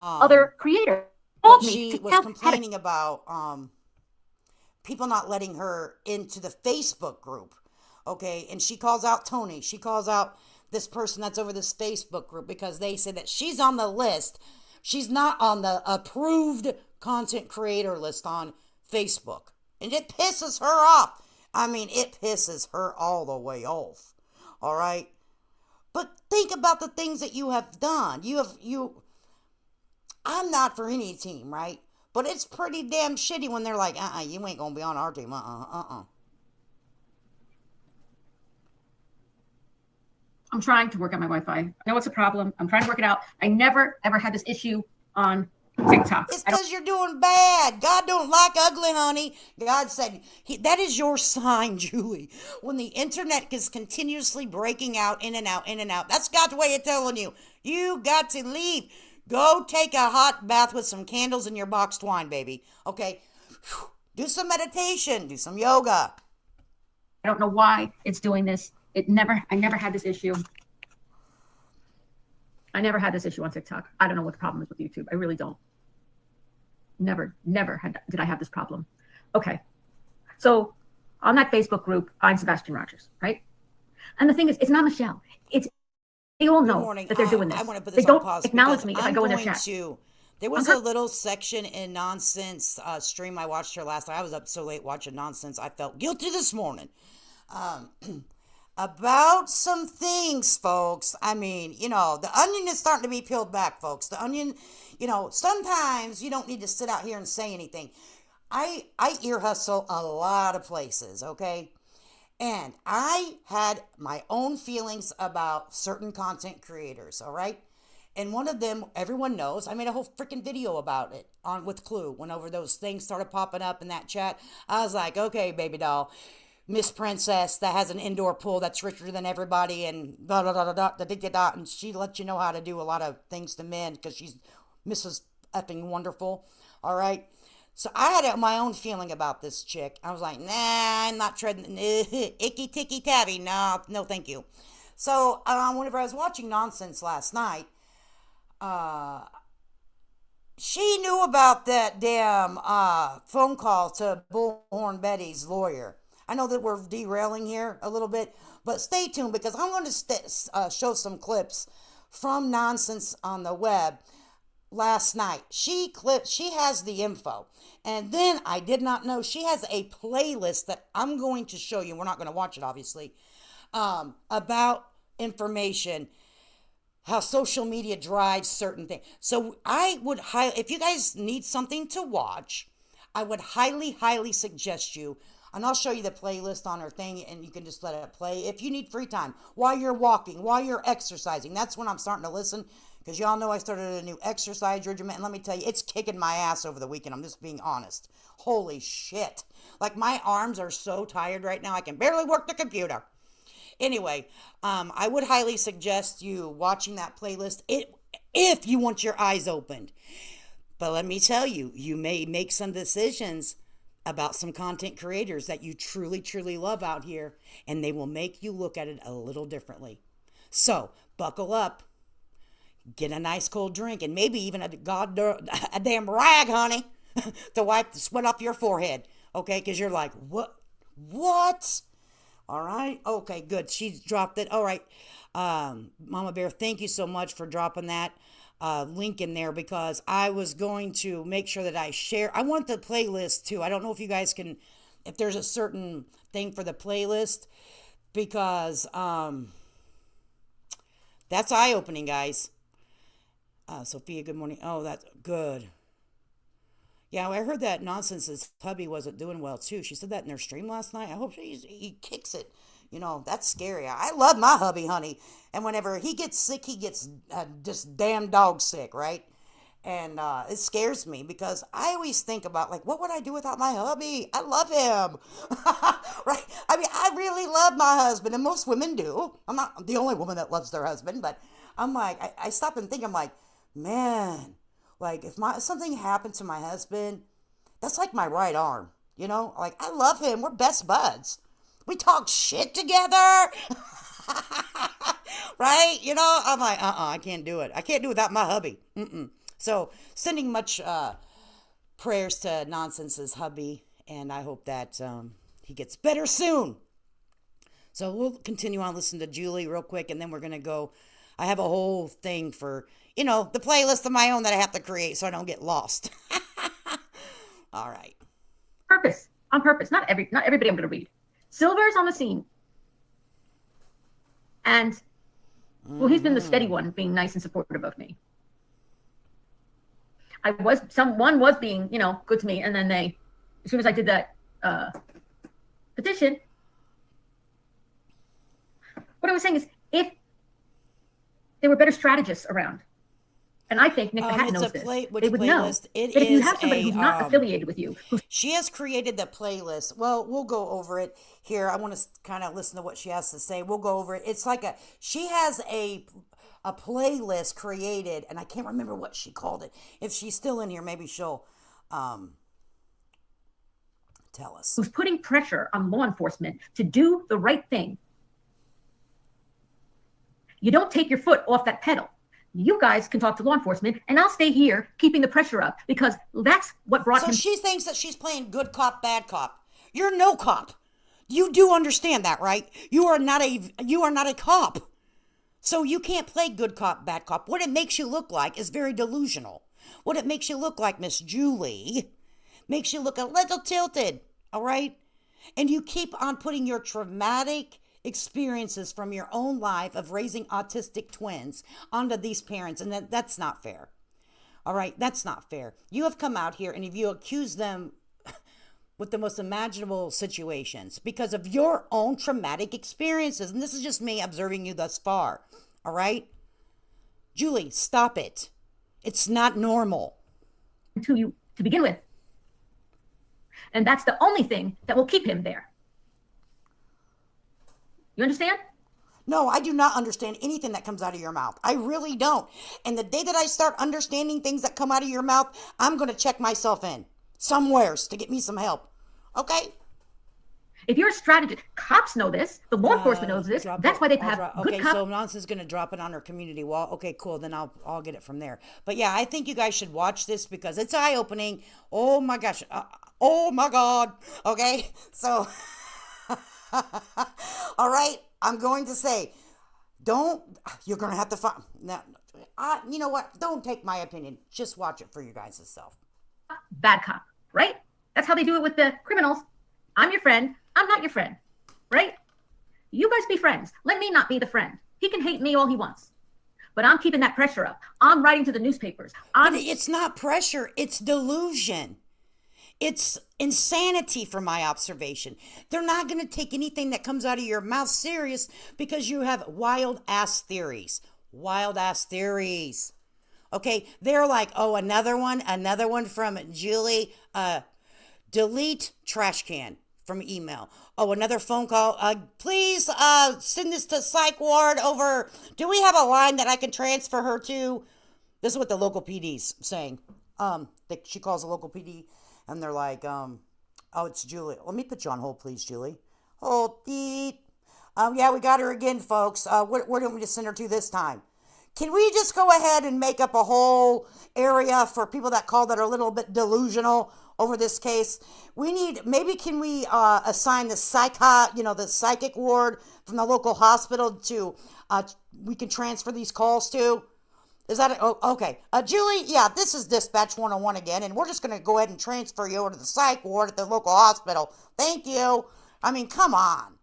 Other creator But told me she to was tell complaining about people not letting her into the Facebook group. Okay, and she calls out Tony. She calls out this person that's over this Facebook group because they say that she's on the list. She's not on the approved content creator list on Facebook. And it pisses her off. I mean, it pisses her all the way off. All right? But think about the things that you have done. I'm not for any team, right? But it's pretty damn shitty when they're like, you ain't gonna be on our team. I'm trying to work on my Wi-Fi. I know it's a problem. I'm trying to work it out. I never, ever had this issue on TikTok. It's because you're doing bad. God don't like ugly, honey. God said, that is your sign, Julie. When the internet is continuously breaking out, in and out, in and out, that's God's way of telling you, you got to leave. Go take a hot bath with some candles in your boxed wine, baby. Okay? Do some meditation. Do some yoga. I don't know why it's doing this. I never had this issue. I never had this issue on TikTok. I don't know what the problem is with YouTube. I really don't. Never did I have this problem. Okay. So on that Facebook group, I'm Sebastian Rogers, right? And the thing is, it's not Michelle. They all know that they're doing this. I want to put this they on don't pause acknowledge me if I go in their chat. There was a little section in Nonsense stream I watched her last night. I was up so late watching Nonsense. I felt guilty this morning. About some things, folks. I mean, the onion is starting to be peeled back, folks. The onion, sometimes you don't need to sit out here and say anything. I ear hustle a lot of places, okay? And I had my own feelings about certain content creators, all right? And one of them, everyone knows, I made a whole freaking video about it with Clue. Whenever those things started popping up in that chat, I was like, okay, baby doll, Miss Princess that has an indoor pool that's richer than everybody and da da da da da da da da, and she lets you know how to do a lot of things to men because she's Mrs. effing wonderful, all right? So I had my own feeling about this chick. I was like, nah, I'm not treading icky ticky tabby. No, thank you. So whenever I was watching Nonsense last night, she knew about that damn phone call to Bullhorn Betty's lawyer. I know that we're derailing here a little bit, but stay tuned because I'm going to show some clips from Nonsense on the web last night. She has the info. And then I did not know she has a playlist that I'm going to show you. We're not going to watch it, obviously, about information, how social media drives certain things. So I would if you guys need something to watch, I would highly, highly suggest you. And I'll show you the playlist on her thing, and you can just let it play. If you need free time, while you're walking, while you're exercising, that's when I'm starting to listen. Because y'all know I started a new exercise regimen. And let me tell you, it's kicking my ass over the weekend. I'm just being honest. Holy shit. Like, my arms are so tired right now, I can barely work the computer. Anyway, I would highly suggest you watching that playlist if you want your eyes opened. But let me tell you, you may make some decisions about some content creators that you truly, truly love out here, and they will make you look at it a little differently. So, buckle up, get a nice cold drink, and maybe even a damn rag, honey, to wipe the sweat off your forehead, okay? Because you're like, what? All right? Okay, good. She dropped it. All right. Mama Bear, thank you so much for dropping that link in there because I was going to make sure that I share. I want the playlist too. I don't know if you guys can, if there's a certain thing for the playlist because that's eye-opening, guys. Sophia, good morning. Oh, that's good. Yeah, I heard that Nonsense's hubby wasn't doing well too. She said that in their stream last night. I hope he kicks it. That's scary. I love my hubby, honey. And whenever he gets sick, he gets just damn dog sick, right? And it scares me because I always think about, like, what would I do without my hubby? I love him, right? I mean, I really love my husband, and most women do. I'm not the only woman that loves their husband, but I'm like, I stop and think, I'm like, man, like, if something happened to my husband, that's like my right arm, Like, I love him. We're best buds. We talk shit together. Right? I'm like, I can't do it. I can't do it without my hubby. So, sending much prayers to Nonsense's hubby, and I hope that he gets better soon. So, we'll continue on listening to Julie real quick, and then we're going to go. I have a whole thing for, the playlist of my own that I have to create so I don't get lost. All right. On purpose. Not everybody I'm going to read. Silver's on the scene. And Well, he's been the steady one, being nice and supportive of me. Someone was being, good to me, and then as soon as I did that petition, what I was saying is, if there were better strategists around, and I think Nick the Hat knows this, they would know that if you have somebody who's not affiliated with you, she has created the playlist. Well, we'll go over it here. I want to kind of listen to what she has to say. We'll go over it. It's like she has a playlist created, and I can't remember what she called it. If she's still in here, maybe she'll tell us. Who's putting pressure on law enforcement to do the right thing. You don't take your foot off that pedal. You guys can talk to law enforcement, and I'll stay here keeping the pressure up, because that's what brought him. So she thinks that she's playing good cop, bad cop. You're no cop. You do understand that, right? You are not a cop. So you can't play good cop, bad cop. What it makes you look like is very delusional. What it makes you look like, Miss Julie, makes you look a little tilted, all right? And you keep on putting your traumatic experiences from your own life of raising autistic twins onto these parents, and that's not fair. All right, that's not fair. You have come out here and if you accuse them with the most imaginable situations because of your own traumatic experiences, and this is just me observing you thus far. All right, Julie, stop it. It's not normal. To you to begin with, and that's the only thing that will keep him there. You understand? No, I do not understand anything that comes out of your mouth. I really don't. And the day that I start understanding things that come out of your mouth, I'm going to check myself in somewheres to get me some help. Okay? If you're a strategist, cops know this. The law enforcement knows this. That's why they have good cops. So Nonsense is going to drop it on her community wall. Okay, cool. Then I'll get it from there. But yeah, I think you guys should watch this because it's eye-opening. Oh my gosh. Oh my God. Okay? So... all right, I'm going to say, you're going to have to find, now, you know what, don't take my opinion, just watch it for you guys yourself. Bad cop, right? That's how they do it with the criminals. I'm your friend, I'm not your friend, right? You guys be friends, let me not be the friend. He can hate me all he wants, but I'm keeping that pressure up. I'm writing to the newspapers. It's not pressure, it's delusion. It's insanity from my observation. They're not going to take anything that comes out of your mouth serious because you have wild ass theories. Wild ass theories. Okay, they're like, oh, another one from Julie. Delete trash can from email. Oh, another phone call. Please send this to psych ward over. Do we have a line that I can transfer her to? This is what the local PD's saying. She calls the local PD. And they're like, oh, it's Julie. Let me put you on hold, please, Julie. Hold, beep. Yeah, we got her again, folks. Where do we just send her to this time? Can we just go ahead and make up a whole area for people that call that are a little bit delusional over this case? Maybe can we assign the psychic ward from the local hospital to, we can transfer these calls to? Is that okay? Julie, yeah, this is Dispatch 101 again, and we're just going to go ahead and transfer you over to the psych ward at the local hospital. Thank you. I mean, come on.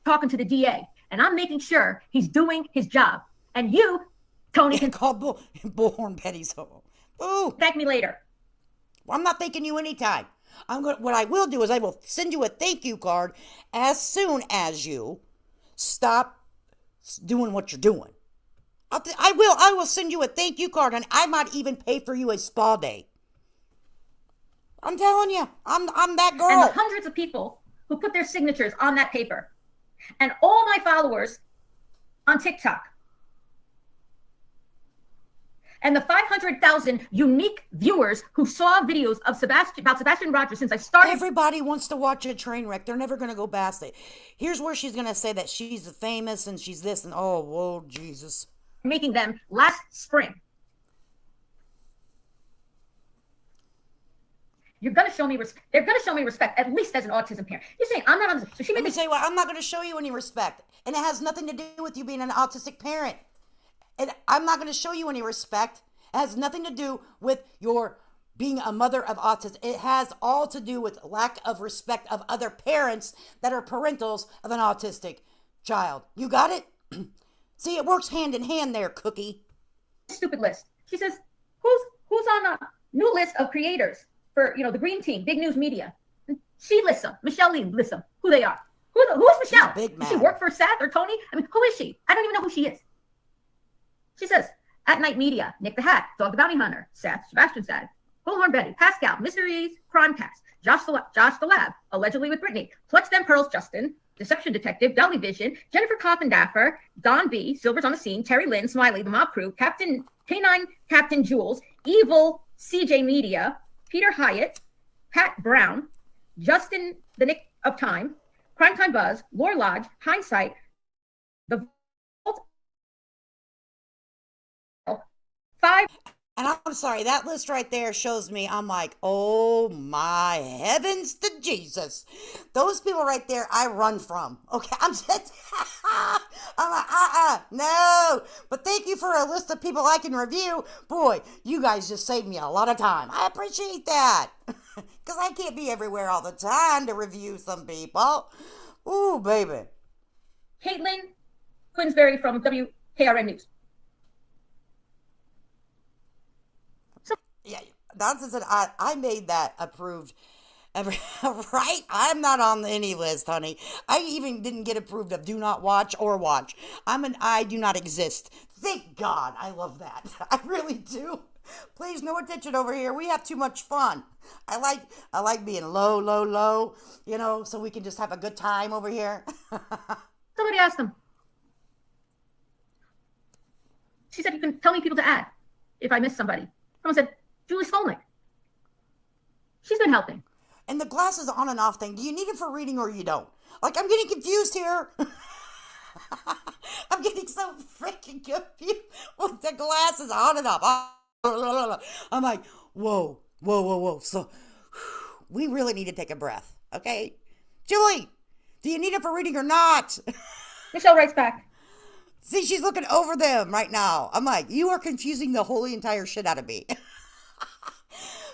Talking to the DA, and I'm making sure he's doing his job. And you, Tony, can call Bullhorn Betty's home. Ooh. Thank me later. Well, I'm not thanking you anytime. What I will do is I will send you a thank you card as soon as you stop doing what you're doing. I will send you a thank you card, and I might even pay for you a spa day. I'm telling you, I'm that girl. And the hundreds of people who put their signatures on that paper, and all my followers on TikTok, and the 500,000 unique viewers who saw videos of Sebastian Rogers since I started. Everybody wants to watch a train wreck. They're never going to go past it. Here's where she's going to say that she's famous and she's this and oh, whoa, Jesus. Making them last spring. You're going to show me respect. They're going to show me respect, at least as an autism parent. You're saying I'm not on. So she made me say, well, I'm not going to show you any respect, and it has nothing to do with you being an autistic parent. And I'm not going to show you any respect. It has nothing to do with your being a mother of autism. It has all to do with lack of respect of other parents that are parentals of an autistic child. You got it? See, it works hand in hand there, Cookie. Stupid list. She says, who's on a new list of creators for, the Green Team, Big News Media? And she lists them. Michelle Lee lists them, who they are. Who is Michelle? Big Does she work for Seth or Tony? I mean, who is she? I don't even know who she is. She says, At Night Media, Nick the Hat, Dog the Bounty Hunter, Seth, Sebastian's Dad, Bullhorn Betty, Pascal, Mysteries, Crimecast, Josh the Lab, Allegedly with Brittany, Clutch Them Pearls Justin, Deception Detective, Dolly Vision, Jennifer Coffindaffer, Don B, Silver's on the Scene, Terry Lynn, Smiley, The Mob Crew, Captain K9, Captain Jules, Evil, CJ Media, Peter Hyatt, Pat Brown, Justin the Nick of Time, Crime Time Buzz, Lore Lodge, Hindsight, The Vault, 5. And I'm sorry, that list right there shows me, I'm like, oh my heavens to Jesus. Those people right there, I run from. Okay, I'm just, I'm like, no. But thank you for a list of people I can review. Boy, you guys just saved me a lot of time. I appreciate that. Because I can't be everywhere all the time to review some people. Ooh, baby. Caitlin Queensberry from WKRN News. Yeah, that's just I made that approved. Right? I'm not on any list, honey. I even didn't get approved of do not watch or watch. I'm an I do not exist. Thank God. I love that. I really do. Please, no attention over here. We have too much fun. I like being low, so we can just have a good time over here. Somebody asked him. She said, you can tell me people to add if I miss somebody. Someone said, Julie Skolnick. She's been helping. And the glasses on and off thing, do you need it for reading or you don't? Like, I'm getting confused here. I'm getting so freaking confused with the glasses on and off. I'm like, whoa. So, we really need to take a breath, okay? Julie, do you need it for reading or not? Michelle writes back. See, she's looking over them right now. I'm like, you are confusing the holy entire shit out of me.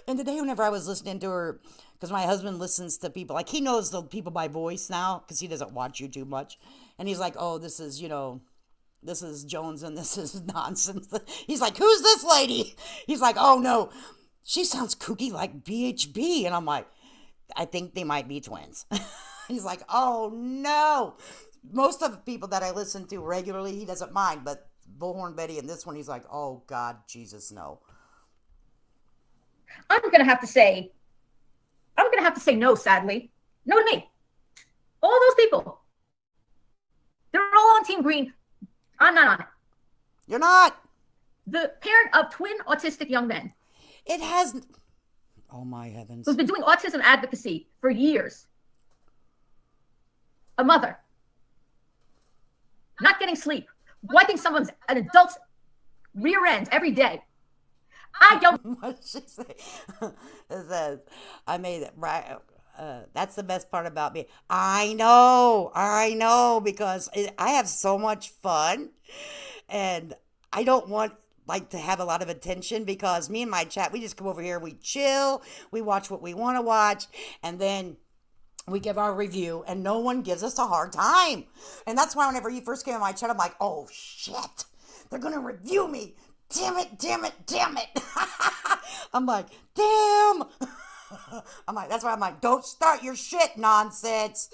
And today, whenever I was listening to her, because my husband listens to people, like he knows the people by voice now, because he doesn't watch YouTube much. And he's like, oh, this is Jones and this is nonsense. He's like, who's this lady? He's like, oh no, she sounds kooky like BHB. And I'm like, I think they might be twins. He's like, oh no. Most of the people that I listen to regularly, he doesn't mind, but Bullhorn Betty and this one, he's like, oh God, Jesus, no. I'm going to have to say no, sadly. No to me. All those people. They're all on Team Green. I'm not on it. You're not. The parent of twin autistic young men. It has. Oh my heavens. Who's been doing autism advocacy for years. A mother. Not getting sleep. Wiping an adult's rear end every day. I don't. What she say? It says, I made it right. That's the best part about me. I know, because I have so much fun, and I don't want to have a lot of attention, because me and my chat, we just come over here, we chill, we watch what we want to watch, and then we give our review, and no one gives us a hard time. And that's why whenever you first came on my chat, I'm like, oh shit, they're gonna review me. Damn it. I'm like, damn. That's why I'm like, don't start your shit nonsense.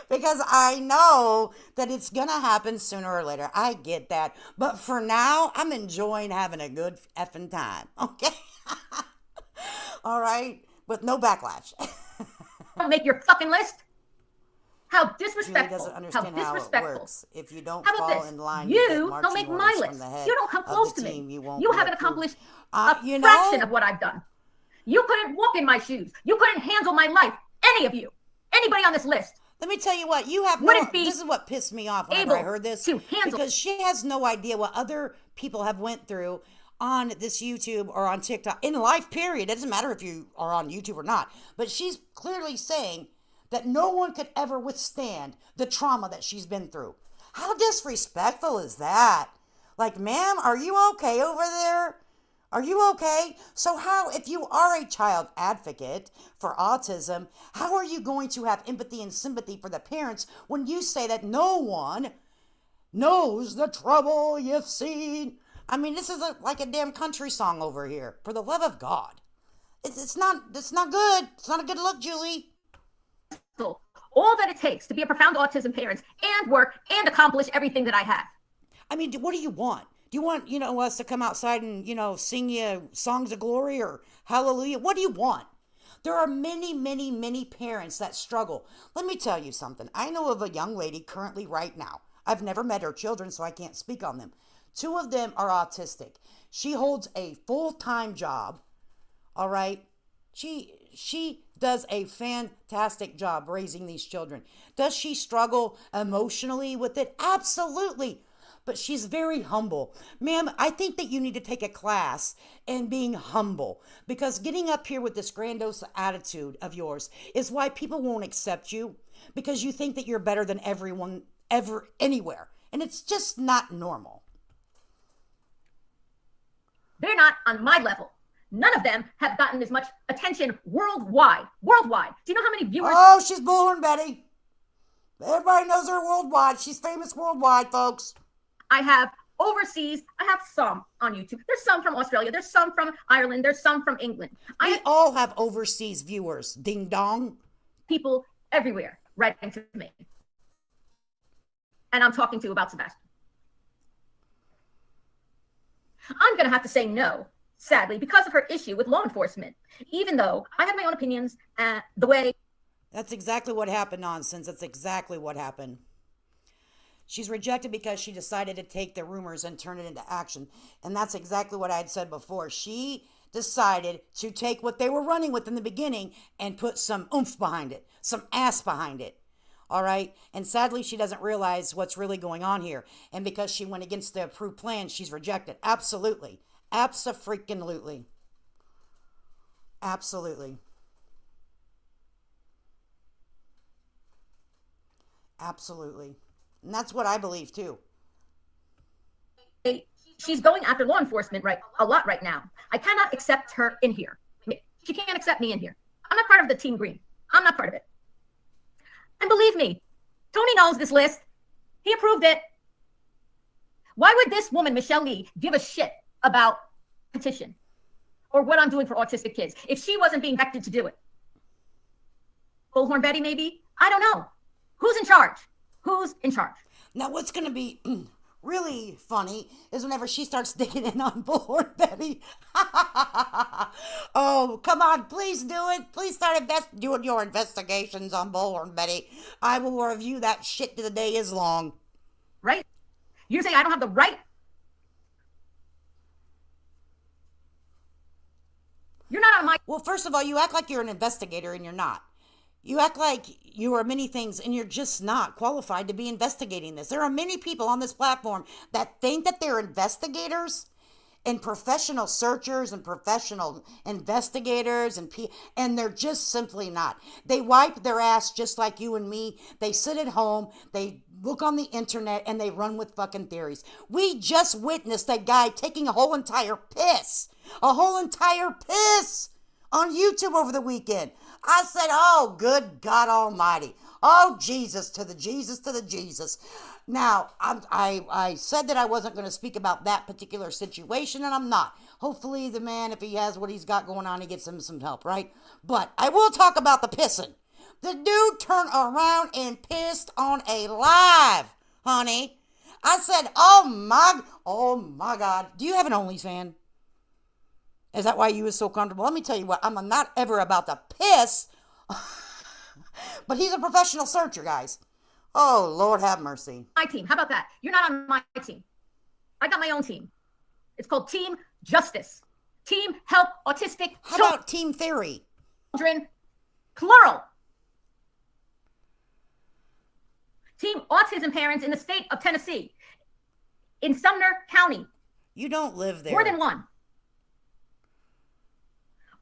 Because I know that it's going to happen sooner or later. I get that. But for now, I'm enjoying having a good effing time. Okay? All right? With no backlash. Don't make your fucking list. How disrespectful. Julie doesn't understand how it works. If you don't How about fall this? in line, You don't make my list. You don't come close to me. You haven't accomplished a you fraction know? of what I've done. You couldn't walk in my shoes. You couldn't handle my life. Any of you. Anybody on this list. Let me tell you what, you have Wouldn't be this is what pissed me off whenever I heard this. to handle- Because she has no idea what other people have went through on this YouTube or on TikTok. In life, period. It doesn't matter if you are on YouTube or not. But she's clearly saying that no one could ever withstand the trauma that she's been through. How disrespectful is that? Like, ma'am, are you okay over there? Are you okay? So, how, if you are a child advocate for autism, how are you going to have empathy and sympathy for the parents when you say that no one knows the trouble you've seen? I mean, this is like a damn country song over here. For the love of God, it's not. It's not good. It's not a good look, Julie. All that it takes to be a profound autism parent and work and accomplish everything that I have. I mean, what do you want? Do you want, us to come outside and, sing you songs of glory or hallelujah? What do you want? There are many, many, many parents that struggle. Let me tell you something. I know of a young lady currently right now. I've never met her children, so I can't speak on them. Two of them are autistic. She holds a full-time job. All right. She does a fantastic job raising these children. Does she struggle emotionally with it? Absolutely. But she's very humble. Ma'am, I think that you need to take a class in being humble, because getting up here with this grandiose attitude of yours is why people won't accept you, because you think that you're better than everyone ever anywhere. And it's just not normal. They're not on my level. None of them have gotten as much attention worldwide. Worldwide. Do you know how many viewers? Oh, she's Bullhorn Betty. Everybody knows her worldwide. She's famous worldwide, folks. I have overseas. I have some on YouTube. There's some from Australia. There's some from Ireland. There's some from England. We all have overseas viewers. Ding dong. People everywhere writing to me. And I'm talking to about Sebastian. I'm going to have to say no, sadly, because of her issue with law enforcement, even though I have my own opinions the way. That's exactly what happened, nonsense. That's exactly what happened. She's rejected because she decided to take the rumors and turn it into action. And that's exactly what I had said before. She decided to take what they were running with in the beginning and put some oomph behind it, some ass behind it. All right. And sadly, she doesn't realize what's really going on here. And because she went against the approved plan, she's rejected. Absolutely. Abso-freaking-lutely. Absolutely. Absolutely. And that's what I believe too. She's going after law enforcement a lot right now. I cannot accept her in here. She can't accept me in here. I'm not part of the Team Green. I'm not part of it. And believe me, Tony knows this list. He approved it. Why would this woman, Michelle Lee, give a shit about petition or what I'm doing for autistic kids if she wasn't being directed to do it? Bullhorn Betty, maybe? I don't know. Who's in charge? Who's in charge? Now, what's going to be really funny is whenever she starts digging in on Bullhorn Betty. Oh, come on, please do it. Please start doing your investigations on Bullhorn Betty. I will review that shit till the day is long. Right? You're saying I don't have the right? You're not on my... Well, first of all, you act like you're an investigator and you're not. You act like you are many things and you're just not qualified to be investigating this. There are many people on this platform that think that they're investigators and professional searchers and professional investigators and they're just simply not. They wipe their ass just like you and me. They sit at home, they look on the internet, and they run with fucking theories. We just witnessed a guy taking a whole entire piss on YouTube over the weekend. I said, oh, good God Almighty. Oh, Jesus to the Jesus to the Jesus. Now, I said that I wasn't going to speak about that particular situation, and I'm not. Hopefully the man, if he has what he's got going on, he gets him some help, right? But I will talk about the pissing. The dude turned around and pissed on a live, honey. I said, oh my God. Do you have an OnlyFans? Is that why you was so comfortable? Let me tell you what, I'm not ever about to piss, but he's a professional searcher, guys. Oh, Lord have mercy. My team. How about that? You're not on my team. I got my own team. It's called Team Justice. Team Help Autistic How about Team Theory? Children, plural. Team Autism Parents in the state of Tennessee, in Sumner County. You don't live there. More than one.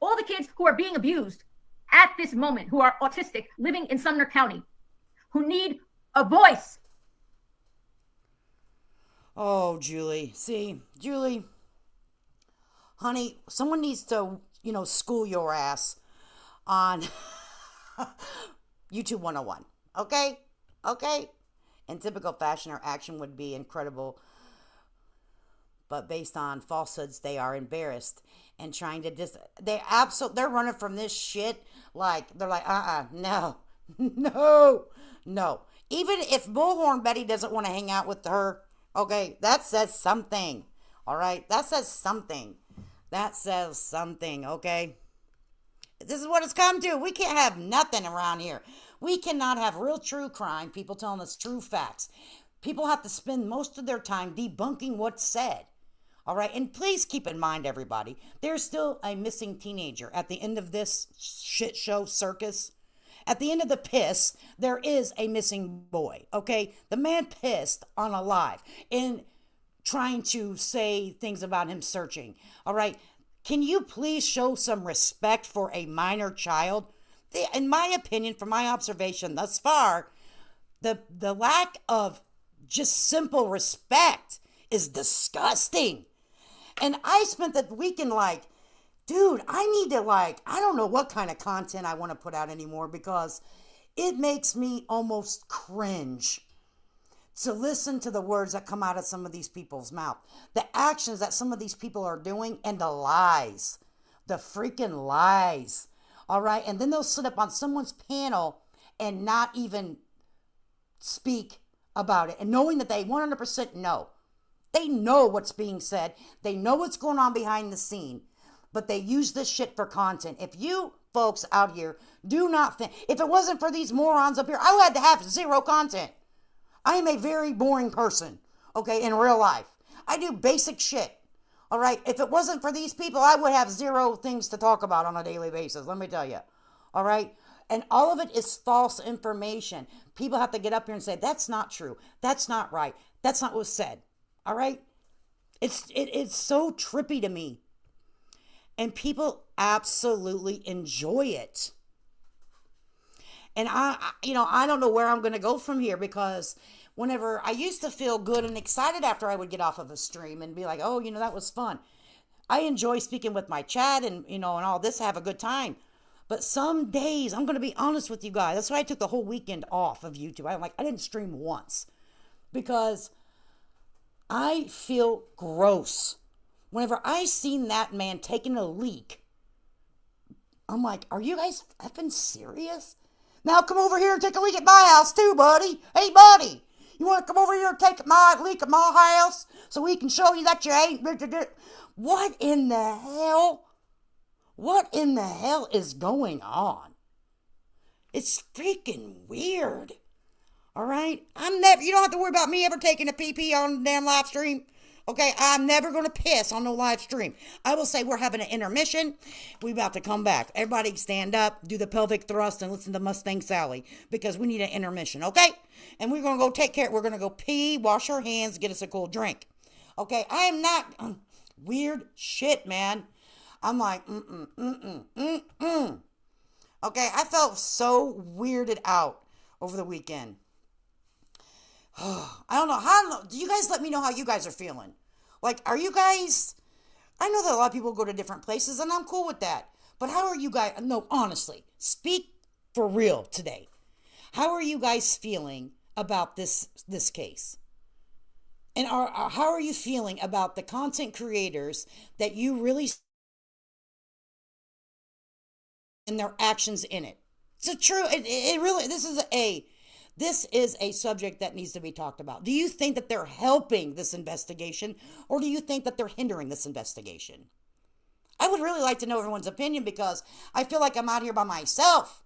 All the kids who are being abused at this moment, who are autistic, living in Sumner County, who need a voice. Oh, Julie. See, Julie, honey, someone needs to, school your ass on YouTube 101. Okay? Okay? In typical fashion, her action would be incredible, but based on falsehoods, they are embarrassed and trying to they're running from this shit. Like, they're like, no, no. Even if Bullhorn Betty doesn't want to hang out with her, okay, that says something. All right? That says something. That says something, okay? This is what it's come to. We can't have nothing around here. We cannot have real true crime, people telling us true facts. People have to spend most of their time debunking what's said. All right? And please keep in mind, everybody, there's still a missing teenager at the end of this shit show circus. At the end of the piss, there is a missing boy, okay? The man pissed on a live and trying to say things about him searching, all right? Can you please show some respect for a minor child? In my opinion, from my observation thus far, the lack of just simple respect is disgusting. And I spent the weekend like, dude, I need to I don't know what kind of content I want to put out anymore because it makes me almost cringe to listen to the words that come out of some of these people's mouth, the actions that some of these people are doing, and the lies, the freaking lies. All right. And then they'll sit up on someone's panel and not even speak about it. And knowing that they 100% know. They know what's being said. They know what's going on behind the scene. But they use this shit for content. If you folks out here do not think, if it wasn't for these morons up here, I would have zero content. I am a very boring person, okay, in real life. I do basic shit, all right? If it wasn't for these people, I would have zero things to talk about on a daily basis, let me tell you, all right? And all of it is false information. People have to get up here and say, that's not true. That's not right. That's not what was said, all right? It's so trippy to me. And people absolutely enjoy it. And I don't know where I'm going to go from here because whenever I used to feel good and excited after I would get off of a stream and be like, oh, that was fun. I enjoy speaking with my chat and, and all this, have a good time. But some days, I'm going to be honest with you guys. That's why I took the whole weekend off of YouTube. I didn't stream once because I feel gross. Whenever I seen that man taking a leak, I'm like, are you guys effing serious? Now come over here and take a leak at my house too, buddy. Hey, buddy, you want to come over here and take my leak at my house so we can show you that you ain't... What in the hell? What in the hell is going on? It's freaking weird. All right? You don't have to worry about me ever taking a pee-pee on the damn live stream. Okay, I'm never going to piss on no live stream. I will say we're having an intermission. We're about to come back. Everybody stand up, do the pelvic thrust, and listen to Mustang Sally because we need an intermission, okay? And we're going to go take care. We're going to go pee, wash our hands, get us a cold drink. Okay, I am not... weird shit, man. I'm like, Okay, I felt so weirded out over the weekend. I don't know. Do you guys let me know how you guys are feeling? Like, are you guys... I know that a lot of people go to different places, and I'm cool with that. But how are you guys... No, honestly, speak for real today. How are you guys feeling about this case? And how are you feeling about the content creators that you really... and their actions in it? It's true... It really... This is a subject that needs to be talked about. Do you think that they're helping this investigation, or do you think that they're hindering this investigation? I would really like to know everyone's opinion because I feel like I'm out here by myself.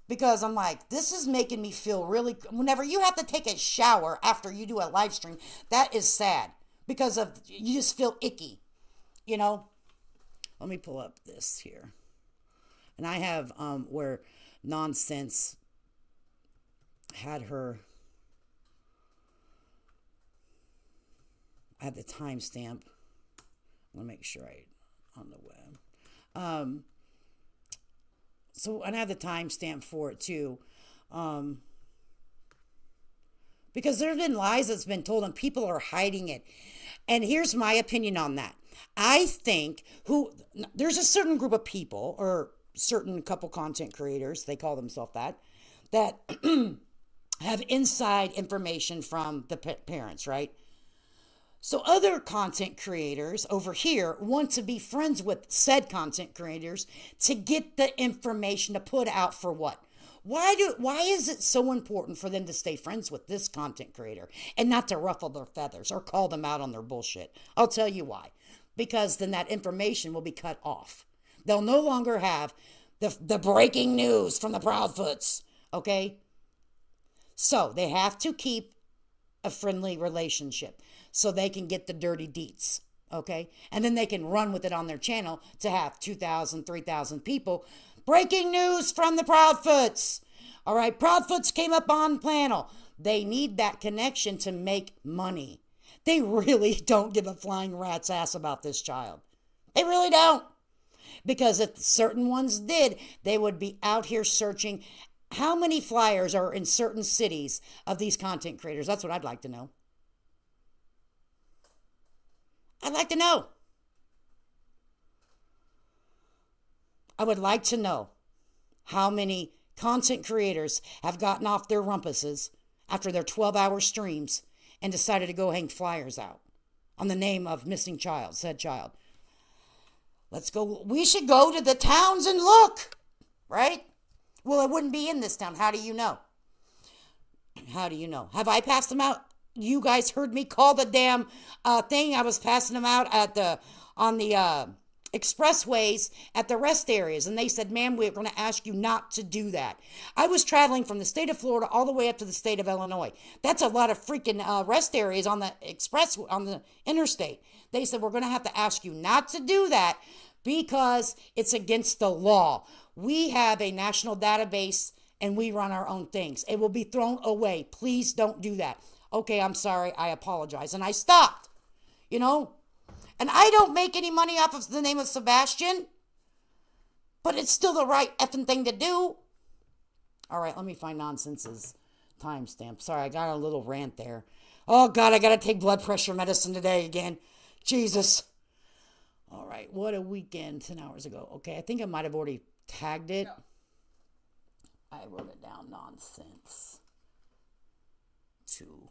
Because I'm like, this is making me feel really... Whenever you have to take a shower after you do a live stream, that is sad. Because you just feel icky, Let me pull up this here. And I have where Nonsense... had her, I had the timestamp. I want to make sure on the web. And I have the timestamp for it too. Because there's been lies that's been told and people are hiding it. And here's my opinion on that. I think there's a certain group of people or certain couple content creators, they call themselves that have inside information from the parents, right? So other content creators over here want to be friends with said content creators to get the information to put out for what? Why is it so important for them to stay friends with this content creator and not to ruffle their feathers or call them out on their bullshit? I'll tell you why. Because then that information will be cut off. They'll no longer have the breaking news from the Proudfoots, okay? So they have to keep a friendly relationship so they can get the dirty deets, okay? And then they can run with it on their channel to have 2,000, 3,000 people. Breaking news from the Proudfoots. All right, Proudfoots came up on panel. They need that connection to make money. They really don't give a flying rat's ass about this child. They really don't. Because if certain ones did, they would be out here searching how many flyers are in certain cities of these content creators. That's what I'd like to know. I'd like to know. I would like to know how many content creators have gotten off their rumpuses after their 12-hour streams and decided to go hang flyers out on the name of missing child, said child. Let's go. We should go to the towns and look, right? Well, it wouldn't be in this town. How do you know? How do you know? Have I passed them out? You guys heard me call the damn thing. I was passing them out on the expressways at the rest areas. And they said, ma'am, we're going to ask you not to do that. I was traveling from the state of Florida all the way up to the state of Illinois. That's a lot of freaking rest areas on the on the interstate. They said, we're going to have to ask you not to do that because it's against the law. We have a national database and we run our own things. It will be thrown away. Please don't do that. Okay, I'm sorry. I apologize. And I stopped, you know. And I don't make any money off of the name of Sebastian, but it's still the right effing thing to do. All right, let me find Nonsense's timestamp. Sorry, I got a little rant there. Oh, God, I got to take blood pressure medicine today again. Jesus. All right, what a weekend 10 hours ago. Okay, I think I might have already tagged it. I wrote it down, Nonsense. 2.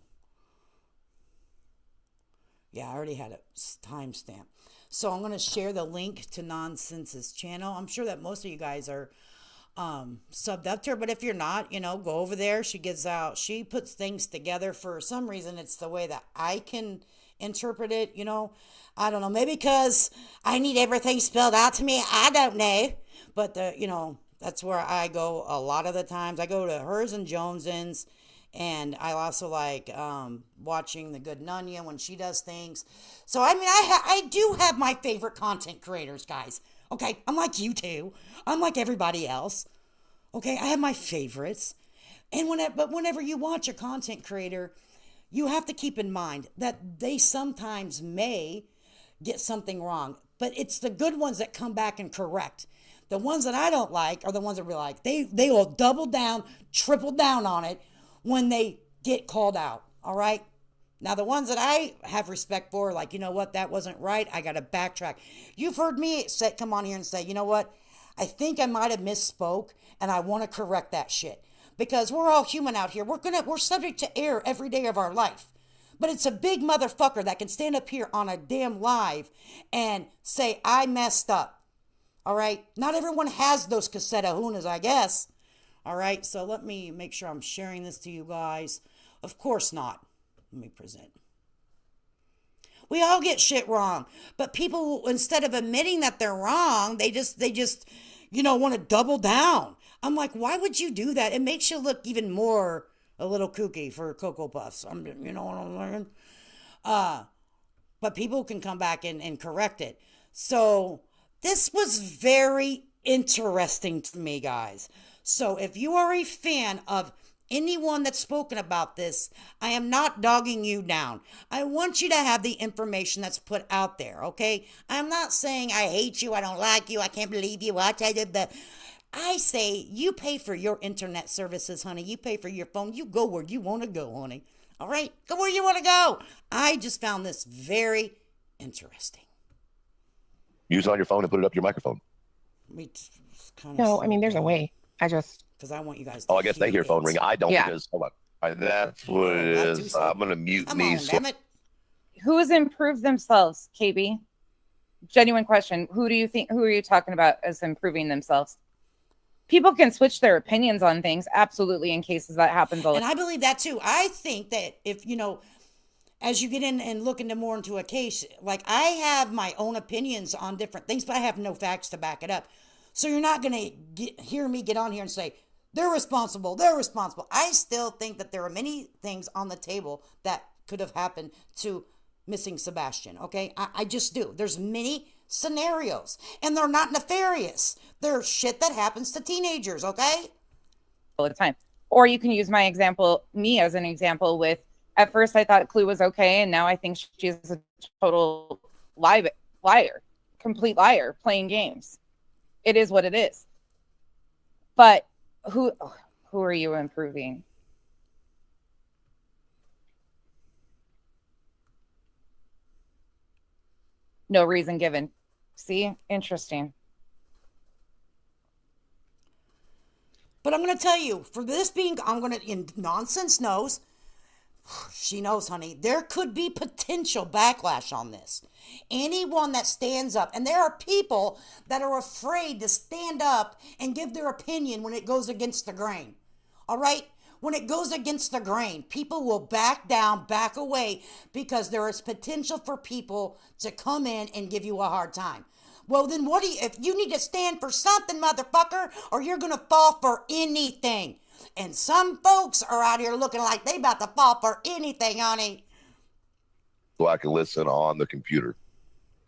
Yeah, I already had a timestamp. So I'm going to share the link to Nonsense's channel. I'm sure that most of you guys are subbed up to her, but if you're not, you know, go over there. She puts things together. For some reason, it's the way that I can interpret it, you know. I don't know, maybe because I need everything spelled out to me. I don't know. But, that's where I go a lot of the times. I go to hers and Jones's. And I also like watching the Good Nunya when she does things. So, I mean, I do have my favorite content creators, guys. Okay, I'm like you too. I'm like everybody else. Okay, I have my favorites. But whenever you watch a content creator, you have to keep in mind that they sometimes may get something wrong. But it's the good ones that come back and correct. The ones that I don't like are the ones that be like, they will double down, triple down on it when they get called out, all right? Now, the ones that I have respect for, like, you know what, that wasn't right, I got to backtrack. You've heard me come on here and say, you know what, I think I might have misspoke, and I want to correct that shit. Because we're all human out here. We're subject to error every day of our life. But it's a big motherfucker that can stand up here on a damn live and say, I messed up, all right? Not everyone has those casetahunas, I guess. All right, so let me make sure I'm sharing this to you guys. Of course not. Let me present. We all get shit wrong, but people, instead of admitting that they're wrong, they just want to double down. I'm like, why would you do that? It makes you look even more a little kooky for Cocoa Puffs. You know what I'm saying? But people can come back and correct it. So this was very interesting to me, guys. So if you are a fan of anyone that's spoken about this, I am not dogging you down. I want you to have the information that's put out there, okay? I'm not saying I hate you, I don't like you, I can't believe you, I did that. I say you pay for your internet services, honey. You pay for your phone. You go where you want to go, honey. All right? Go where you want to go. I just found this very interesting. Use it on your phone and put it up your microphone. No, I mean, there's a way. Because I want you guys to I guess they hear phone ring. I don't because, hold on. That's what it is. I'm going to mute me. Damn it. Who has improved themselves, KB? Genuine question. Who are you talking about as improving themselves? People can switch their opinions on things, absolutely, in cases that happens all the time. And I believe that too. I think that if, as you get in and look into a case, like I have my own opinions on different things, but I have no facts to back it up. So you're not going to hear me get on here and say, they're responsible. I still think that there are many things on the table that could have happened to missing Sebastian, okay? I just do. There's many scenarios, and they're not nefarious. They're shit that happens to teenagers, okay? All the time. Or you can use me as an example with, at first I thought Clue was okay, and now I think she's a total liar, complete liar, playing games. It is what it is. But who are you improving? No reason given. See? Interesting. But I'm going to tell you, for this being, in Nonsense knows, she knows, honey, there could be potential backlash on this. Anyone that stands up, and there are people that are afraid to stand up and give their opinion when it goes against the grain. All right? When it goes against the grain, people will back down, back away, because there is potential for people to come in and give you a hard time. Well, then if you need to stand for something, motherfucker, or you're going to fall for anything. And some folks are out here looking like they about to fall for anything, honey. So I can listen on the computer.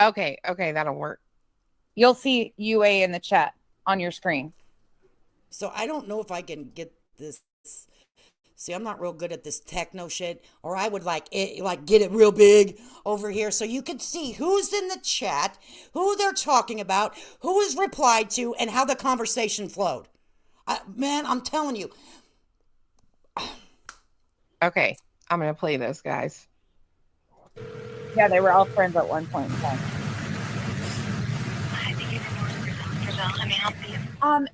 Okay, that'll work. You'll see UA in the chat on your screen. So I don't know if I can get this. See, I'm not real good at this techno shit, or I would get it real big over here so you can see who's in the chat, who they're talking about, who is replied to, and how the conversation flowed. Man, I'm telling you. Okay, I'm going to play this, guys. Yeah, they were all friends at one point in time.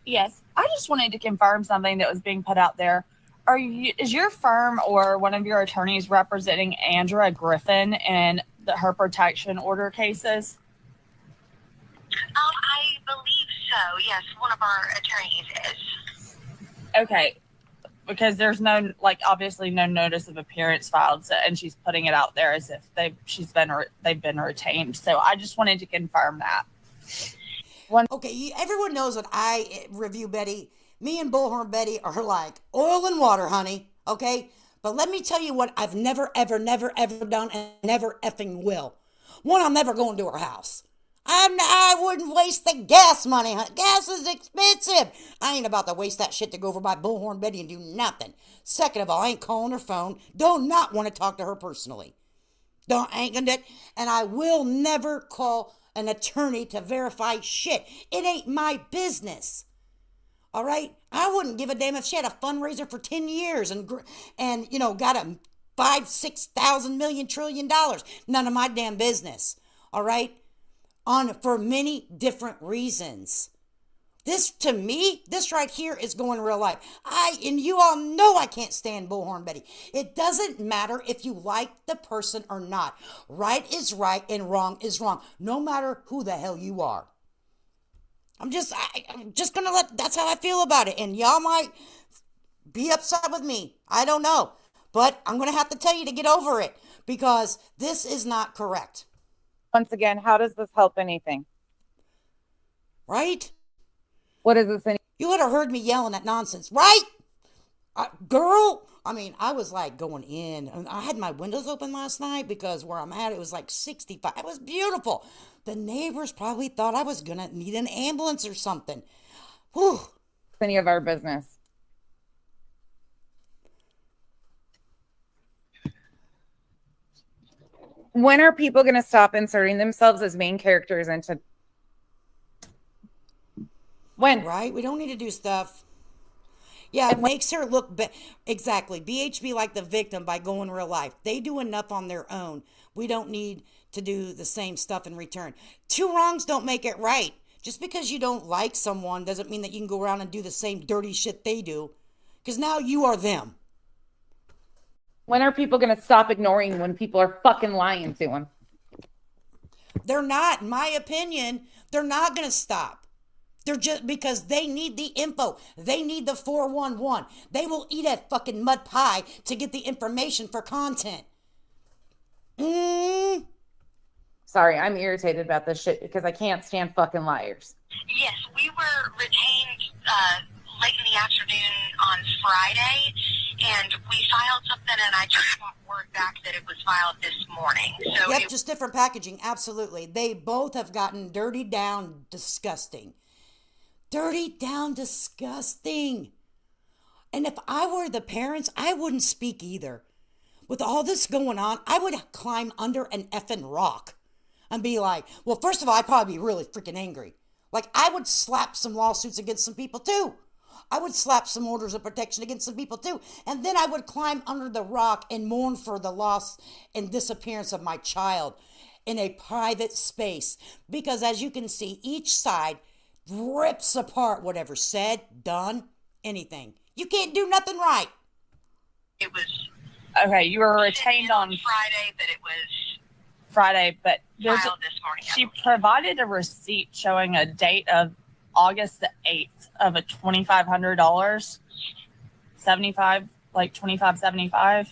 Yes, I just wanted to confirm something that was being put out there. Is your firm or one of your attorneys representing Andrea Griffin in her protection order cases? I believe so. Yes, one of our attorneys is. Okay, because there's obviously no notice of appearance filed, and she's putting it out there as if they've been retained. So I just wanted to confirm that. Okay, everyone knows that I review Betty. Me and Bullhorn Betty are like oil and water, honey, okay? But let me tell you what I've never, ever, never, ever done and never effing will. One, I'm never going to her house. I wouldn't waste the gas money, honey. Gas is expensive. I ain't about to waste that shit to go over by Bullhorn Betty and do nothing. Second of all, I ain't calling her phone. Do not want to talk to her personally. Ain't gonna do it. And I will never call an attorney to verify shit. It ain't my business. All right, I wouldn't give a damn if she had a fundraiser for 10 years and got a $5,000-6,000 million trillion. None of my damn business. All right, for many different reasons. This, to me, this right here is going real life. And you all know I can't stand Bullhorn Betty. It doesn't matter if you like the person or not. Right is right and wrong is wrong, no matter who the hell you are. I'm just going to that's how I feel about it. And y'all might be upset with me. I don't know. But I'm going to have to tell you to get over it because this is not correct. Once again, how does this help anything? Right? What is this? You would have heard me yelling at nonsense, right? Girl, I was going in. I had my windows open last night because where I'm at, it was 65. It was beautiful. The neighbors probably thought I was going to need an ambulance or something. Whew. Any of our business. When are people going to stop inserting themselves as main characters into... When? Right? We don't need to do stuff. Yeah, it makes her look exactly. BHB like the victim by going real life. They do enough on their own. We don't need to do the same stuff in return. Two wrongs don't make it right. Just because you don't like someone doesn't mean that you can go around and do the same dirty shit they do. Because now you are them. When are people going to stop ignoring when people are fucking lying to them? They're not, in my opinion, they're not going to stop. They're just because they need the info. They need the 411. They will eat a fucking mud pie to get the information for content. Sorry, I'm irritated about this shit because I can't stand fucking liars. Yes, we were retained late in the afternoon on Friday, and we filed something, and I just got word back that it was filed this morning. So Yep, just different packaging. Absolutely. They both have gotten dirty down disgusting. Dirty down disgusting. And if I were the parents, I wouldn't speak either. With all this going on, I would climb under an effing rock and be like, well, first of all, I'd probably be really freaking angry. Like, I would slap some lawsuits against some people too. I would slap some orders of protection against some people too. And then I would climb under the rock and mourn for the loss and disappearance of my child in a private space. Because as you can see, each side rips apart whatever said, done, anything. You can't do nothing right. it was Okay, you were retained on Friday, but it was Friday, but filed this morning. I she believe. provided a receipt showing a date of August the 8th of a $2,500, 75, like 2575.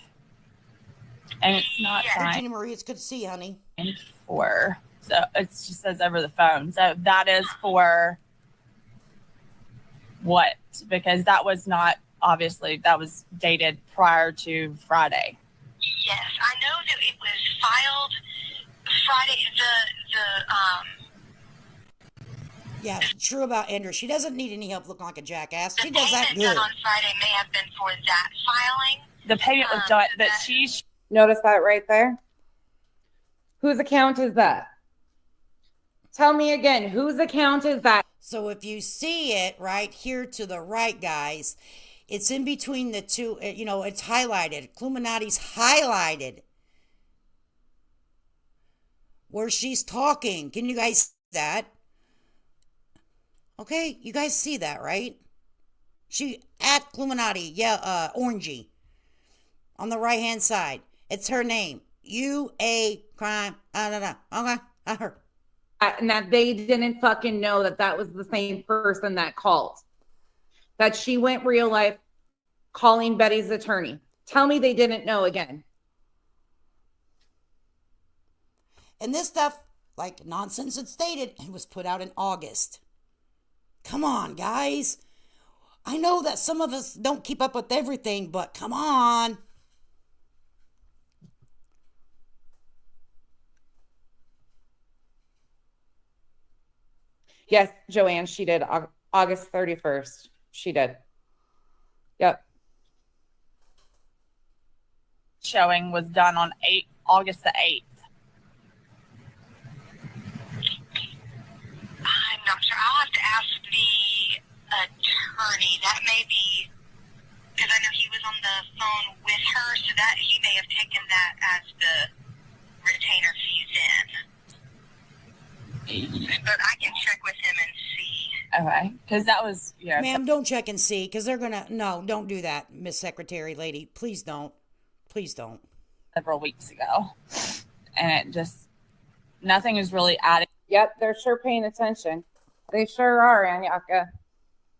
And it's not Yes. signed Virginia Marie, it's good to see you, honey. for, so it just says over the phone. So that is for what? Because that was not, obviously, that was dated prior to Friday. Yes, I know that it was filed Friday. Yeah, true about Andrew. She doesn't need any help looking like a jackass. The She does that payment good. done on Friday may have been for that filing. The payment was done, but she Notice that right there? Whose account is that? Tell me again, whose account is that? So if you see it right here to the right, guys, it's in between the two, it's highlighted. Illuminati's highlighted where she's talking. Can you guys see that? Okay, you guys see that, right? She at Illuminati, yeah, orangey. On the right-hand side. It's her name. UA crime. Okay, I heard. And that they didn't fucking know that that was the same person that called. That she went real life calling Betty's attorney. Tell me they didn't know again. And this stuff, like nonsense had stated, it was put out in August. Come on, guys. I know that some of us don't keep up with everything, but come on. Yes, Joanne, she did. August 31st. She did. Yep. showing was done on August the 8th. I'm not sure. I'll have to ask the attorney. That may be because I know he was on the phone with her, so that he may have taken that as the retainer fees in. But I can check with him and see. Okay, because that was Ma'am, don't check and see, because they're gonna. No, don't do that, Miss Secretary Lady. Please don't. Please don't. several weeks ago, and it just nothing is really adding. Yep, they're sure paying attention. They sure are, Anyaka.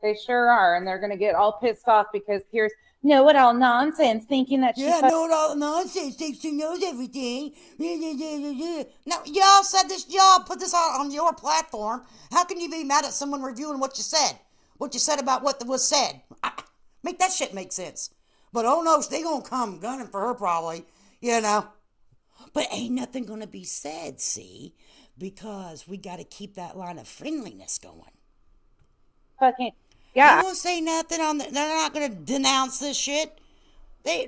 They sure are, and they're gonna get all pissed off because here's know-it-all nonsense, thinking that Yeah, know-it-all nonsense. Thinks she knows everything. Now, y'all said this. Y'all put this on your platform. How can you be mad at someone reviewing what you said? What you said about what was said? Make that shit make sense. But oh no, they gonna come gunning for her probably. But ain't nothing gonna be said. See, because we got to keep that line of friendliness going. fucking They yeah. won't say nothing on they're not gonna denounce this shit.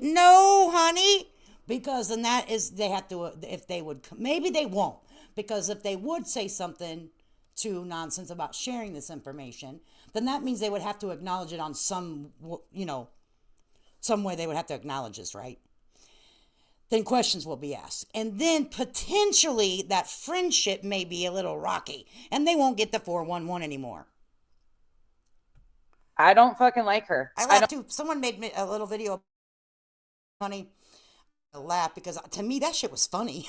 No, honey, because then that is they have to. If they would, maybe they won't, because if they would say something to nonsense about sharing this information, then that means they would have to acknowledge it on some way. They would have to acknowledge this, right? then questions will be asked. And then potentially that friendship may be a little rocky and they won't get the 411 anymore. I don't fucking like her. I laughed too. Someone made me a little video funny. I laughed because to me that shit was funny.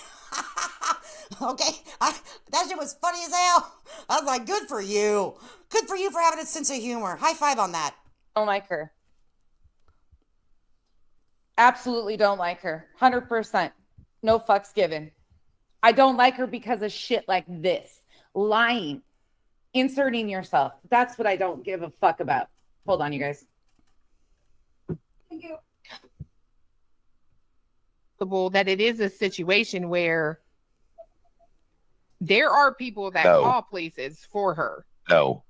Okay, that shit was funny as hell. I was like, good for you. Good for you for having a sense of humor. High five on that. Don't like her. Absolutely don't like her. 100%. No fucks given. I don't like her because of shit like this. Lying. Inserting yourself. That's what I don't give a fuck about. Hold on, you guys. Thank you. That it is a situation where there are people that call places for her. No.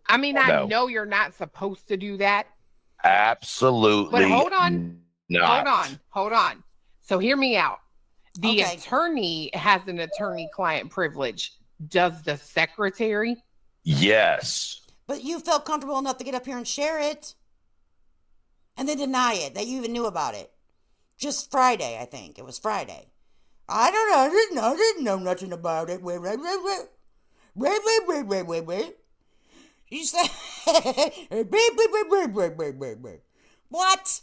I mean, I know you're not supposed to do that. Absolutely. But hold on. Not. Hold on. So hear me out. The attorney has an attorney-client privilege. Does the secretary? Yes. But you felt comfortable enough to get up here and share it. And then deny it, that you even knew about it. Just Friday, I think. It was Friday. I don't know. I didn't know nothing about it. Wait. You said, what?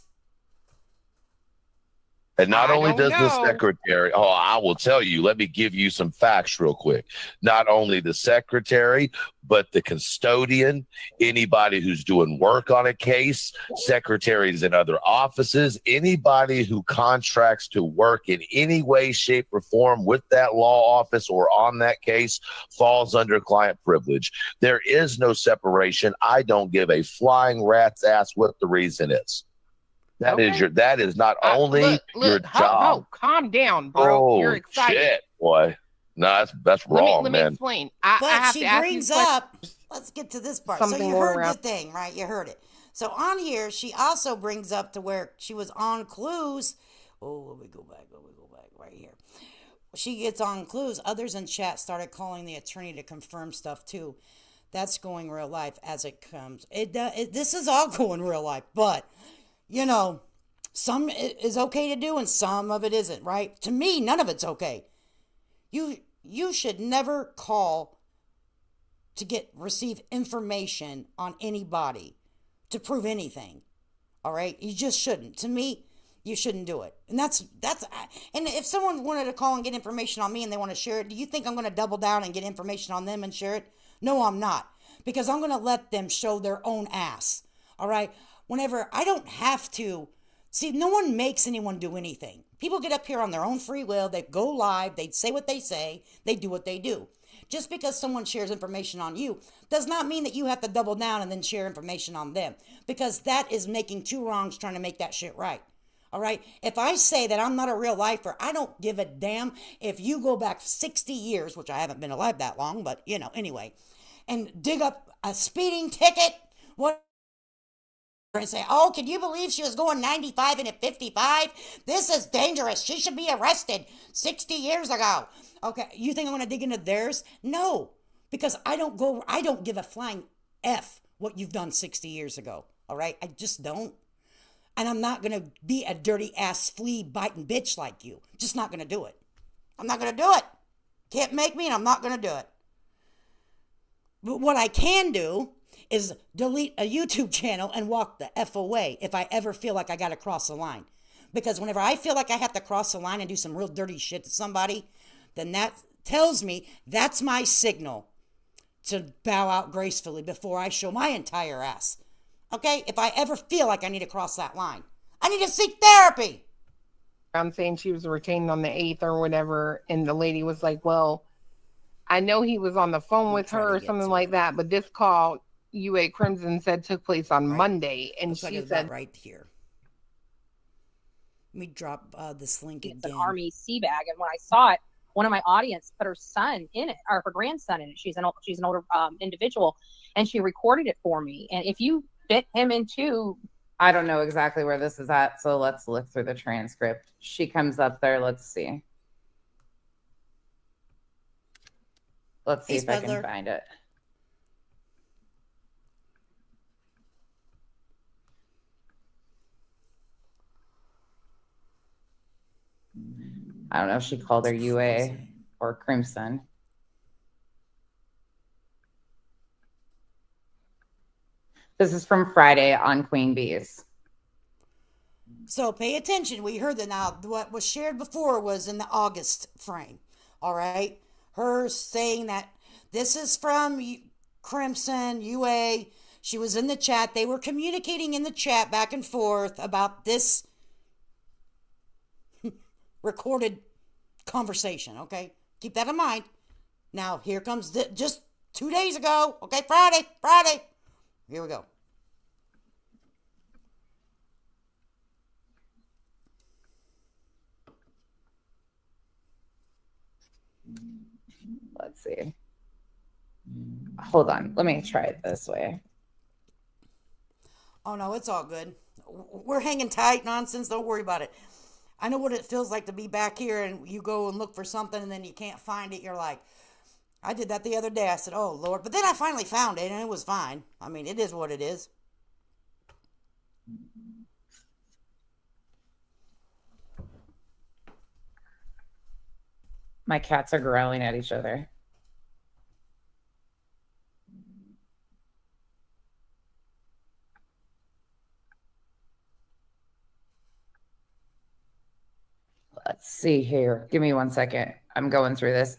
And not only does the secretary, I will tell you, let me give you some facts real quick. Not only the secretary, but the custodian, anybody who's doing work on a case, secretaries in other offices, anybody who contracts to work in any way, shape, or form with that law office or on that case falls under client privilege. There is no separation. I don't give a flying rat's ass what the reason is. That is not only your job. Oh, calm down, bro. You're excited. Shit, boy. No, that's wrong, let man. me explain. She brings up, let's get to this part. So you heard the thing, right? You heard it. So on here, she also brings up to where she was on clues. Oh, let me go back right here. She gets on clues. Others in chat started calling the attorney to confirm stuff too. That's going real life as it comes. This is all going real life, but you know, some is okay to do and some of it isn't, right? To me, none of it's okay. You should never call to receive information on anybody to prove anything. All right? You just shouldn't. To me, you shouldn't do it. And and if someone wanted to call and get information on me and they want to share it, do you think I'm going to double down and get information on them and share it? No, I'm not. Because I'm going to let them show their own ass. All right? Whenever I don't have to, see, no one makes anyone do anything. People get up here on their own free will. They go live. They say what they say. They do what they do. Just because someone shares information on you does not mean that you have to double down and then share information on them. Because that is making two wrongs trying to make that shit right. All right? If I say that I'm not a real lifer, I don't give a damn if you go back 60 years, which I haven't been alive that long, but, anyway, and dig up a speeding ticket, and say, oh, can you believe she was going 95 and at 55? This is dangerous. She should be arrested 60 years ago. Okay, you think I'm going to dig into theirs? No, because I don't give a flying F what you've done 60 years ago. All right, I just don't. And I'm not going to be a dirty ass flea biting bitch like you. Just not going to do it. I'm not going to do it. Can't make me and I'm not going to do it. But what I can do is delete a YouTube channel and walk the F away if I ever feel like I got to cross the line. Because whenever I feel like I have to cross the line and do some real dirty shit to somebody, then that tells me that's my signal to bow out gracefully before I show my entire ass. Okay? If I ever feel like I need to cross that line, I need to seek therapy. I'm saying she was retained on the 8th or whatever, and the lady was like, well, I know he was on the phone with her or something like that, but this call UA Crimson said took place on Monday, and looks she like said right here. Let me drop this link again. It's an Army sea bag, and when I saw it, one of my audience put her son in it, or her grandson in it. She's an older individual, and she recorded it for me. And if you fit him into, I don't know exactly where this is at, so let's look through the transcript. She comes up there. Let's see. Let's see if I can find it. I don't know if she called her UA or Crimson. This is from Friday on Queen Bees. So pay attention. We heard that now. What was shared before was in the August frame. All right. Her saying that this is from Crimson, UA. She was in the chat. They were communicating in the chat back and forth about this recorded conversation. Okay. Keep that in mind. Now, here comes just 2 days ago. Okay. Friday. Here we go. Let's see. Hold on. Let me try it this way. Oh, no, it's all good. We're hanging tight. Nonsense. Don't worry about it. I know what it feels like to be back here and you go and look for something and then you can't find it. You're like, I did that the other day. I said, oh, Lord. But then I finally found it and it was fine. I mean, it is what it is. My cats are growling at each other. Let's see here. Give me 1 second. I'm going through this.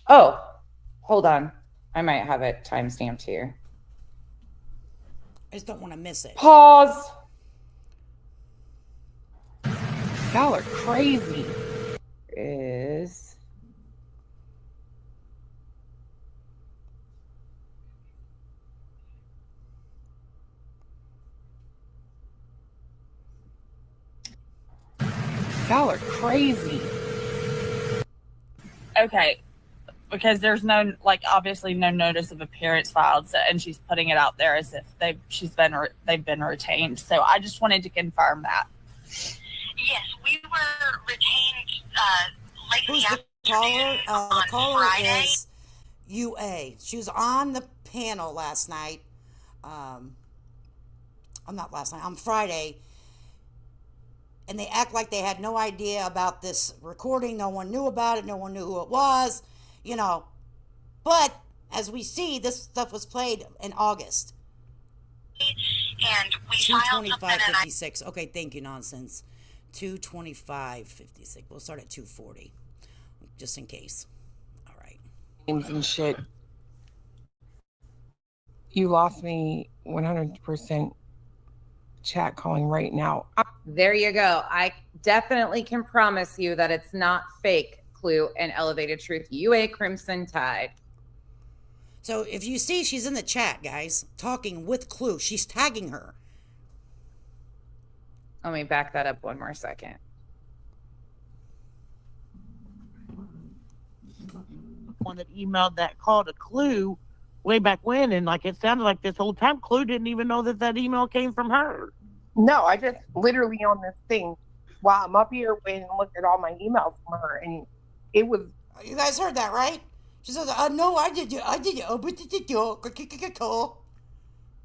Oh, hold on. I might have it timestamped here. I just don't want to miss it. Pause. Y'all are crazy. Is Y'all are crazy. Okay, because there's no, like, obviously no notice of appearance filed, so, and she's putting it out there as if they've been retained. So I just wanted to confirm that. Yes, we were retained late in Who's the the afternoon caller? The on caller Friday. is UA. She was on the panel last night. Not last night, on Friday. And they act like they had no idea about this recording. No one knew about it. No one knew who it was, you know. But as we see, this stuff was played in August. And we filed something, and I 225.56. Okay, thank you, nonsense. 225.56. We'll start at 240, just in case. All right. Names and shit. You lost me 100% chat calling right now. there you go. I definitely can promise you that it's not fake Clue and Elevated Truth. UA Crimson Tide. So if you see, she's in the chat, guys, talking with Clue. She's tagging her. Let me back that up one more second. One that emailed that call to Clue way back when, and like it sounded like this whole time Clue didn't even know that email came from her. No, I just literally on this thing while I'm up here went and looked at all my emails from her, and it was. You guys heard that, right? She says, no, I did it.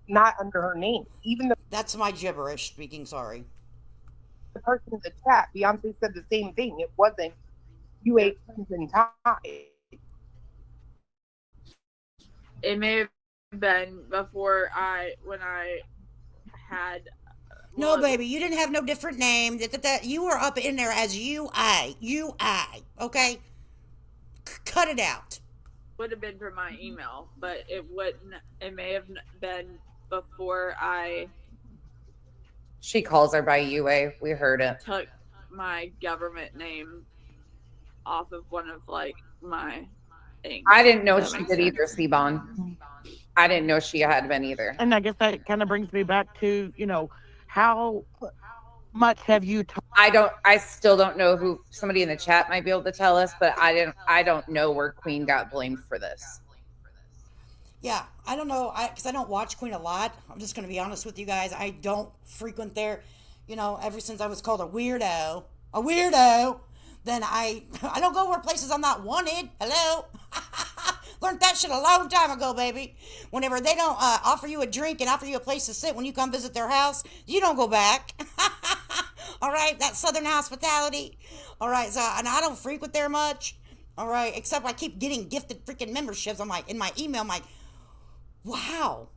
Not under her name. Even That's my gibberish speaking, sorry. the person in the chat, Beyonce said the same thing. It wasn't UA Crimson Tide. It may have been before when I had. No, baby, you didn't have no different name. You were up in there as UI, okay? Cut it out. Would have been from my email, but it wouldn't. It may have been before I She calls her by UA. We heard it. took my government name off of one of like my things. I didn't know That she makes did sense. either, C-Bon. I didn't know she had been either. And I guess that kind of brings me back to, how much have you I still don't know who. Somebody in the chat might be able to tell us, but I don't know where Queen got blamed for this. Yeah, I don't know, because I don't watch Queen a lot. I'm just going to be honest with you guys. I don't frequent there. Ever since I was called a weirdo, then I don't go where places I'm not wanted. Hello? Learned that shit a long time ago, baby. Whenever they don't offer you a drink and offer you a place to sit when you come visit their house, you don't go back. All right, that Southern hospitality. All right, so and I don't frequent there much. All right, except I keep getting gifted freaking memberships. I'm like, in my email, I'm like, wow.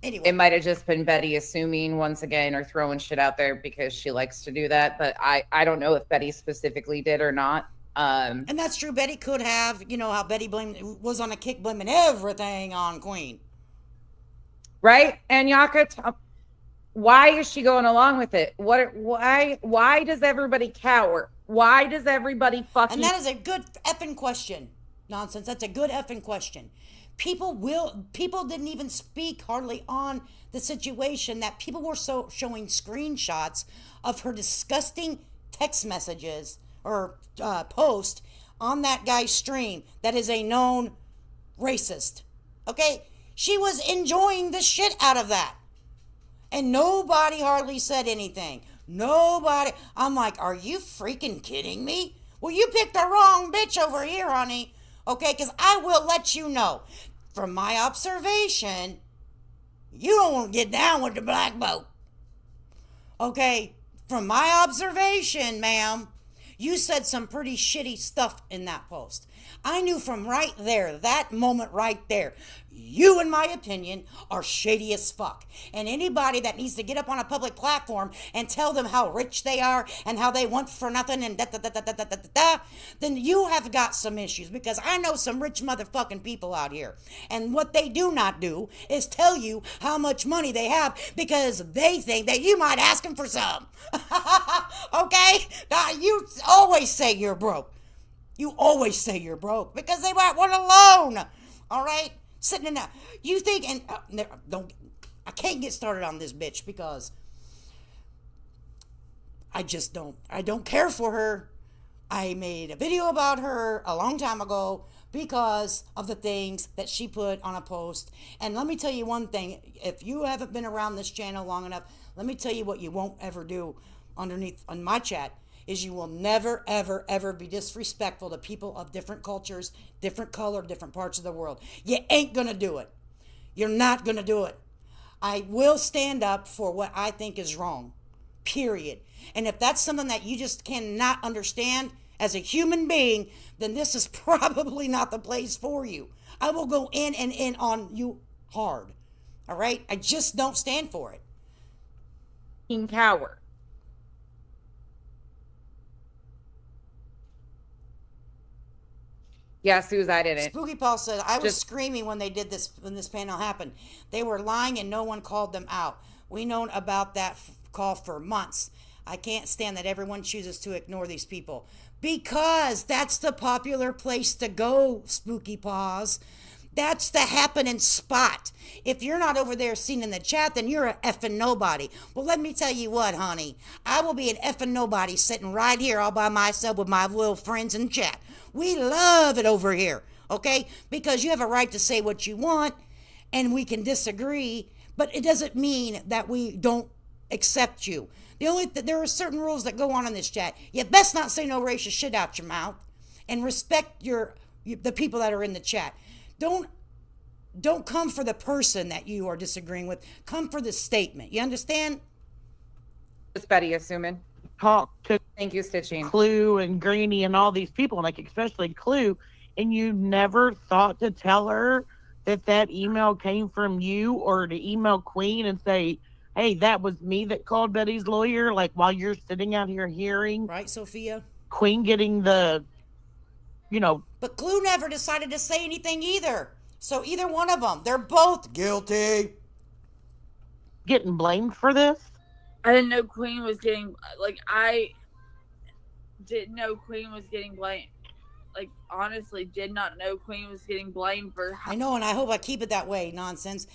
Anyway. It might have just been Betty assuming once again or throwing shit out there because she likes to do that. But I don't know if Betty specifically did or not. And that's true. Betty could have, you know, how Betty was on a kick blaming everything on Queen. Right? And Yaka, why is she going along with it? Why does everybody cower? Why does everybody fucking... And that is a good effing question. Nonsense. That's a good effing question. People didn't even speak hardly on the situation that people were showing screenshots of her disgusting text messages or post on that guy's stream that is a known racist. Okay? She was enjoying the shit out of that. And nobody hardly said anything. Nobody. I'm like, are you freaking kidding me? Well, you picked the wrong bitch over here, honey. Okay, because I will let you know, from my observation, you don't want to get down with the black vote. Okay, from my observation, ma'am, you said some pretty shitty stuff in that post. I knew from right there, that moment right there, you, in my opinion, are shady as fuck. And anybody that needs to get up on a public platform and tell them how rich they are and how they want for nothing and then you have got some issues, because I know some rich motherfucking people out here. And what they do not do is tell you how much money they have because they think that you might ask them for some. Okay? Now, you always say you're broke. You always say you're broke because they might want a loan. All right? Sitting in that. You think, and I can't get started on this bitch because I don't care for her. I made a video about her a long time ago because of the things that she put on a post. And let me tell you one thing. If you haven't been around this channel long enough, let me tell you what you won't ever do underneath on my chat. Is you will never, ever, ever be disrespectful to people of different cultures, different color, different parts of the world. You ain't going to do it. You're not going to do it. I will stand up for what I think is wrong, period. And if that's something that you just cannot understand as a human being, then this is probably not the place for you. I will go in and in on you hard. All right? I just don't stand for it. King Cower. Yeah, Suze, I didn't. Spooky Paul said, I was screaming when they did this, when this panel happened. They were lying and no one called them out. We known about that call for months. I can't stand that everyone chooses to ignore these people. Because that's the popular place to go, Spooky Paws. That's the happening spot. If you're not over there seen in the chat, then you're a effing nobody. Well, let me tell you what, honey. I will be an effing nobody sitting right here all by myself with my little friends in chat. We love it over here, okay? Because you have a right to say what you want, and we can disagree, but it doesn't mean that we don't accept you. There are certain rules that go on in this chat. You best not say no racist shit out your mouth, and respect the people that are in the chat. Don't come for the person that you are disagreeing with. Come for the statement. You understand? It's Betty assuming. Talk to Thank you, Stitching. Clue and Greenie and all these people, like especially Clue, and you never thought to tell her that email came from you, or to email Queen and say, hey, that was me that called Betty's lawyer, like while you're sitting out here hearing. Right, Sophia? Queen getting the, But Clue never decided to say anything either. So either one of them, they're both guilty. Getting blamed for this. I didn't know Queen was getting, I didn't know Queen was getting blamed. Honestly, did not know Queen was getting blamed for. I know, and I hope I keep it that way, nonsense.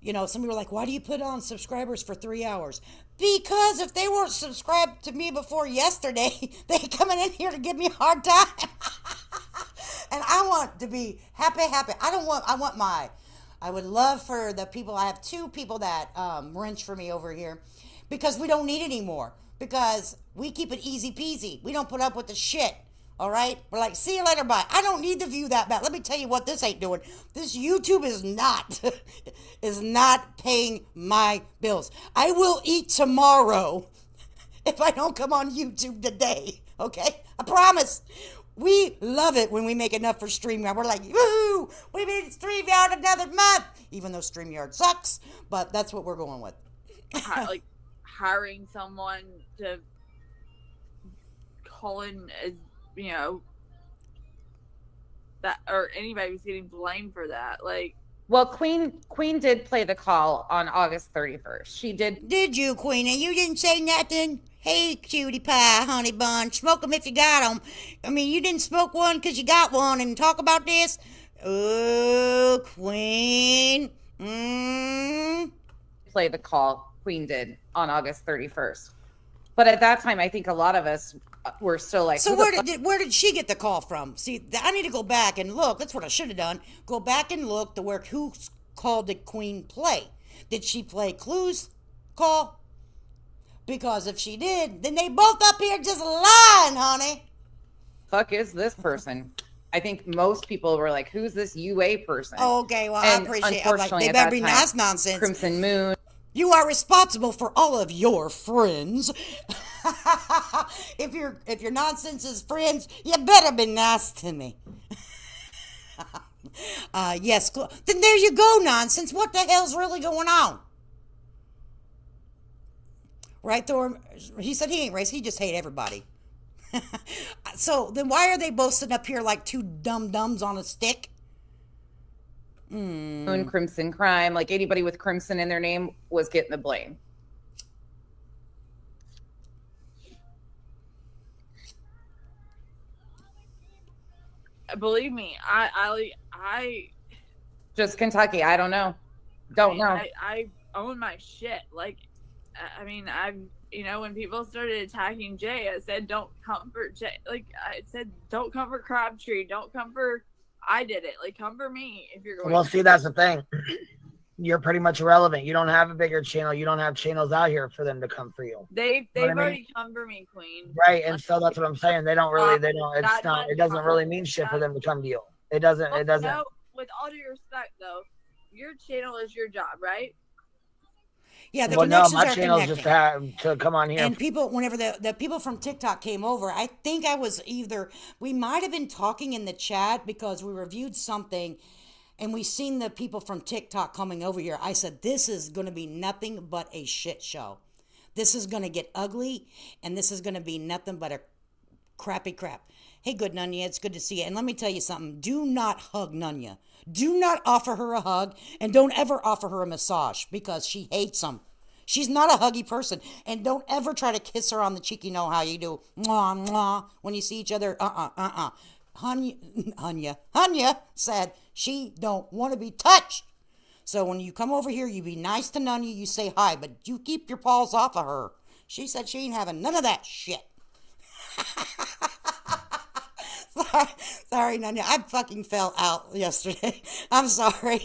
Some people are like, why do you put on subscribers for 3 hours? Because if they weren't subscribed to me before yesterday, they coming in here to give me a hard time. And I want to be happy. I would love for the people, I have 2 people that wrench for me over here, because we don't need any more. Because we keep it easy peasy. We don't put up with the shit. All right? We're like, see you later, bye. I don't need to view that back. Let me tell you what this ain't doing. This YouTube is not, is not paying my bills. I will eat tomorrow if I don't come on YouTube today. Okay? I promise. We love it when we make enough for StreamYard. We're like, woo! We made StreamYard another month. Even though StreamYard sucks, but that's what we're going with. Like hiring someone to call in as, you know, that, or anybody was getting blamed for that. Like, Well, Queen did play the call on August 31st. She did. Did you, Queenie? You didn't say nothing? Hey, cutie pie, honey bun, smoke them if you got them. I mean, you didn't smoke one because you got one and talk about this? Oh, Queen. Play the call. Queen did on August 31st. But at that time, I think a lot of us were still like, So where did she get the call from? See, I need to go back and look. That's what I should have done. Go back and look to where who call did Queen play? Did she play Clue's call? Because if she did, then they both up here just lying, honey. fuck is this person? I think most people were like, who's this UA person? Okay, well, And I appreciate it. I'm like, unfortunately, they at better that be time, nice nonsense. Crimson Moon. You are responsible for all of your friends. If your nonsense is friends, you better be nice to me. Yes, then there you go, nonsense. What the hell's really going on? Right, Thor? He said he ain't racist. He just hate everybody. So then why are they both sitting up here like two dum-dums on a stick? Moon, Crimson Crime, like anybody with Crimson in their name was getting the blame. believe me, I Just Kentucky. I don't know. Don't know. I own my shit. Like, I mean, you know, when people started attacking Jay, I said, don't come for Jay. Like, I said, don't come for Crabtree. Don't come for, I did it. Like, come for me if you're going Well, to. see, that's the thing. You're pretty much irrelevant. You don't have a bigger channel. You don't have channels out here for them to come for you. They've You know what I mean? already come for me, Queen. Right. And so that's what I'm saying. They don't really, it doesn't really mean shit for them to come to you. It doesn't. No, with all due respect, though, your channel is your job, right? Yeah, the Well, no, connections my are channel is connecting. just to come on here. And people, whenever the people from TikTok came over, I think we might have been talking in the chat because we reviewed something and we seen the people from TikTok coming over here. I said, this is going to be nothing but a shit show. This is going to get ugly and this is going to be nothing but a crappy crap. Hey, good Nunya, it's good to see you. And let me tell you something. Do not hug Nunya. Do not offer her a hug and don't ever offer her a massage because she hates them. She's not a huggy person. And don't ever try to kiss her on the cheek. You know how you do. Mwah, mwah. When you see each other. Hunya said she don't want to be touched. So when you come over here, you be nice to Nunya. You say hi, but you keep your paws off of her. She said she ain't having none of that shit. Sorry, Nunya. I fucking fell out yesterday. I'm sorry.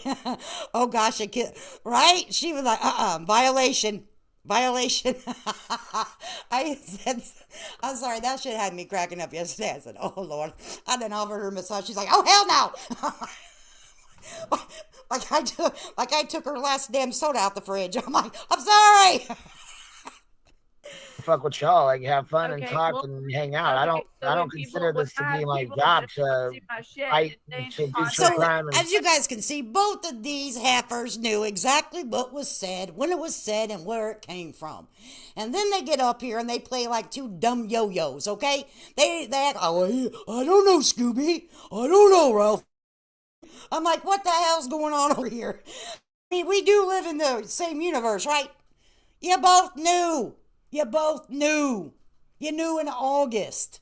Oh gosh, a kid, right? She was like, violation. I said, I'm sorry. That shit had me cracking up yesterday. I said, oh Lord. I then offered her a massage. She's like, oh hell no. like I took her last damn soda out the fridge. I'm like, I'm sorry. Fuck with y'all, like have fun and Okay, talk well, and hang out. I okay, so don't when consider people- this to when I be my have people job that to see my shit fight and to they do So, crime. And as you guys can see, both of these heifers knew exactly what was said, when it was said, and where it came from. And then they get up here and they play like two dumb yo-yos, okay? They act, oh, I don't know, Scooby. I don't know, Ralph. I'm like, what the hell's going on over here? I mean, we do live in the same universe, right? You both knew. You both knew. You knew in August.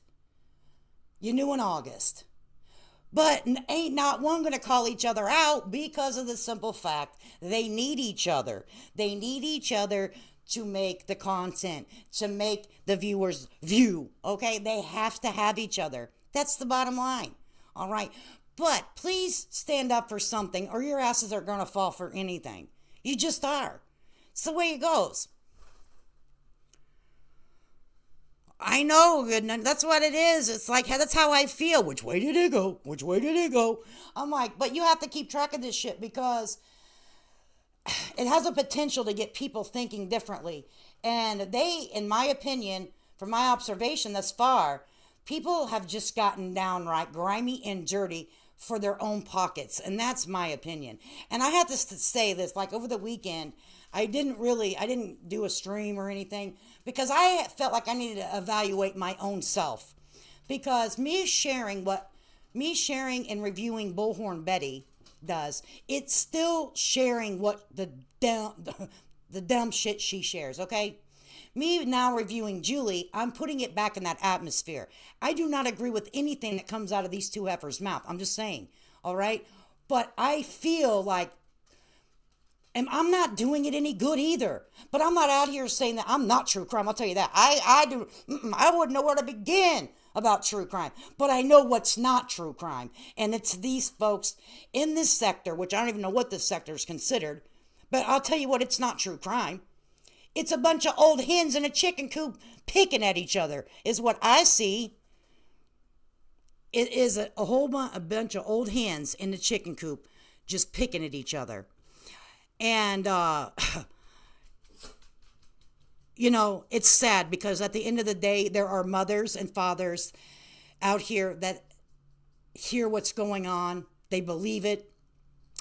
You knew in August. But ain't not one going to call each other out because of the simple fact they need each other. They need each other to make the content, to make the viewers view, okay? They have to have each other. That's the bottom line, all right? But please stand up for something or your asses are going to fall for anything. You just are. It's the way it goes. I know, and that's what it is. It's like, that's how I feel. Which way did it go? Which way did it go? I'm like, but you have to keep track of this shit because it has a potential to get people thinking differently. And they, in my opinion, from my observation thus far, people have just gotten downright grimy and dirty for their own pockets. And that's my opinion. And I have to say this, like over the weekend, I didn't do a stream or anything because I felt like I needed to evaluate my own self. Because me sharing and reviewing Bullhorn Betty does, it's still sharing what the dumb shit she shares, okay? Me now reviewing Julie, I'm putting it back in that atmosphere. I do not agree with anything that comes out of these two heifers' mouth. I'm just saying, all right? But I feel like, and I'm not doing it any good either. But I'm not out here saying that I'm not true crime. I'll tell you that. I wouldn't know where to begin about true crime. But I know what's not true crime. And it's these folks in this sector, which I don't even know what this sector is considered. But I'll tell you what, it's not true crime. It's a bunch of old hens in a chicken coop picking at each other, is what I see. It is a bunch of old hens in the chicken coop just picking at each other. And, it's sad because at the end of the day, there are mothers and fathers out here that hear what's going on. They believe it.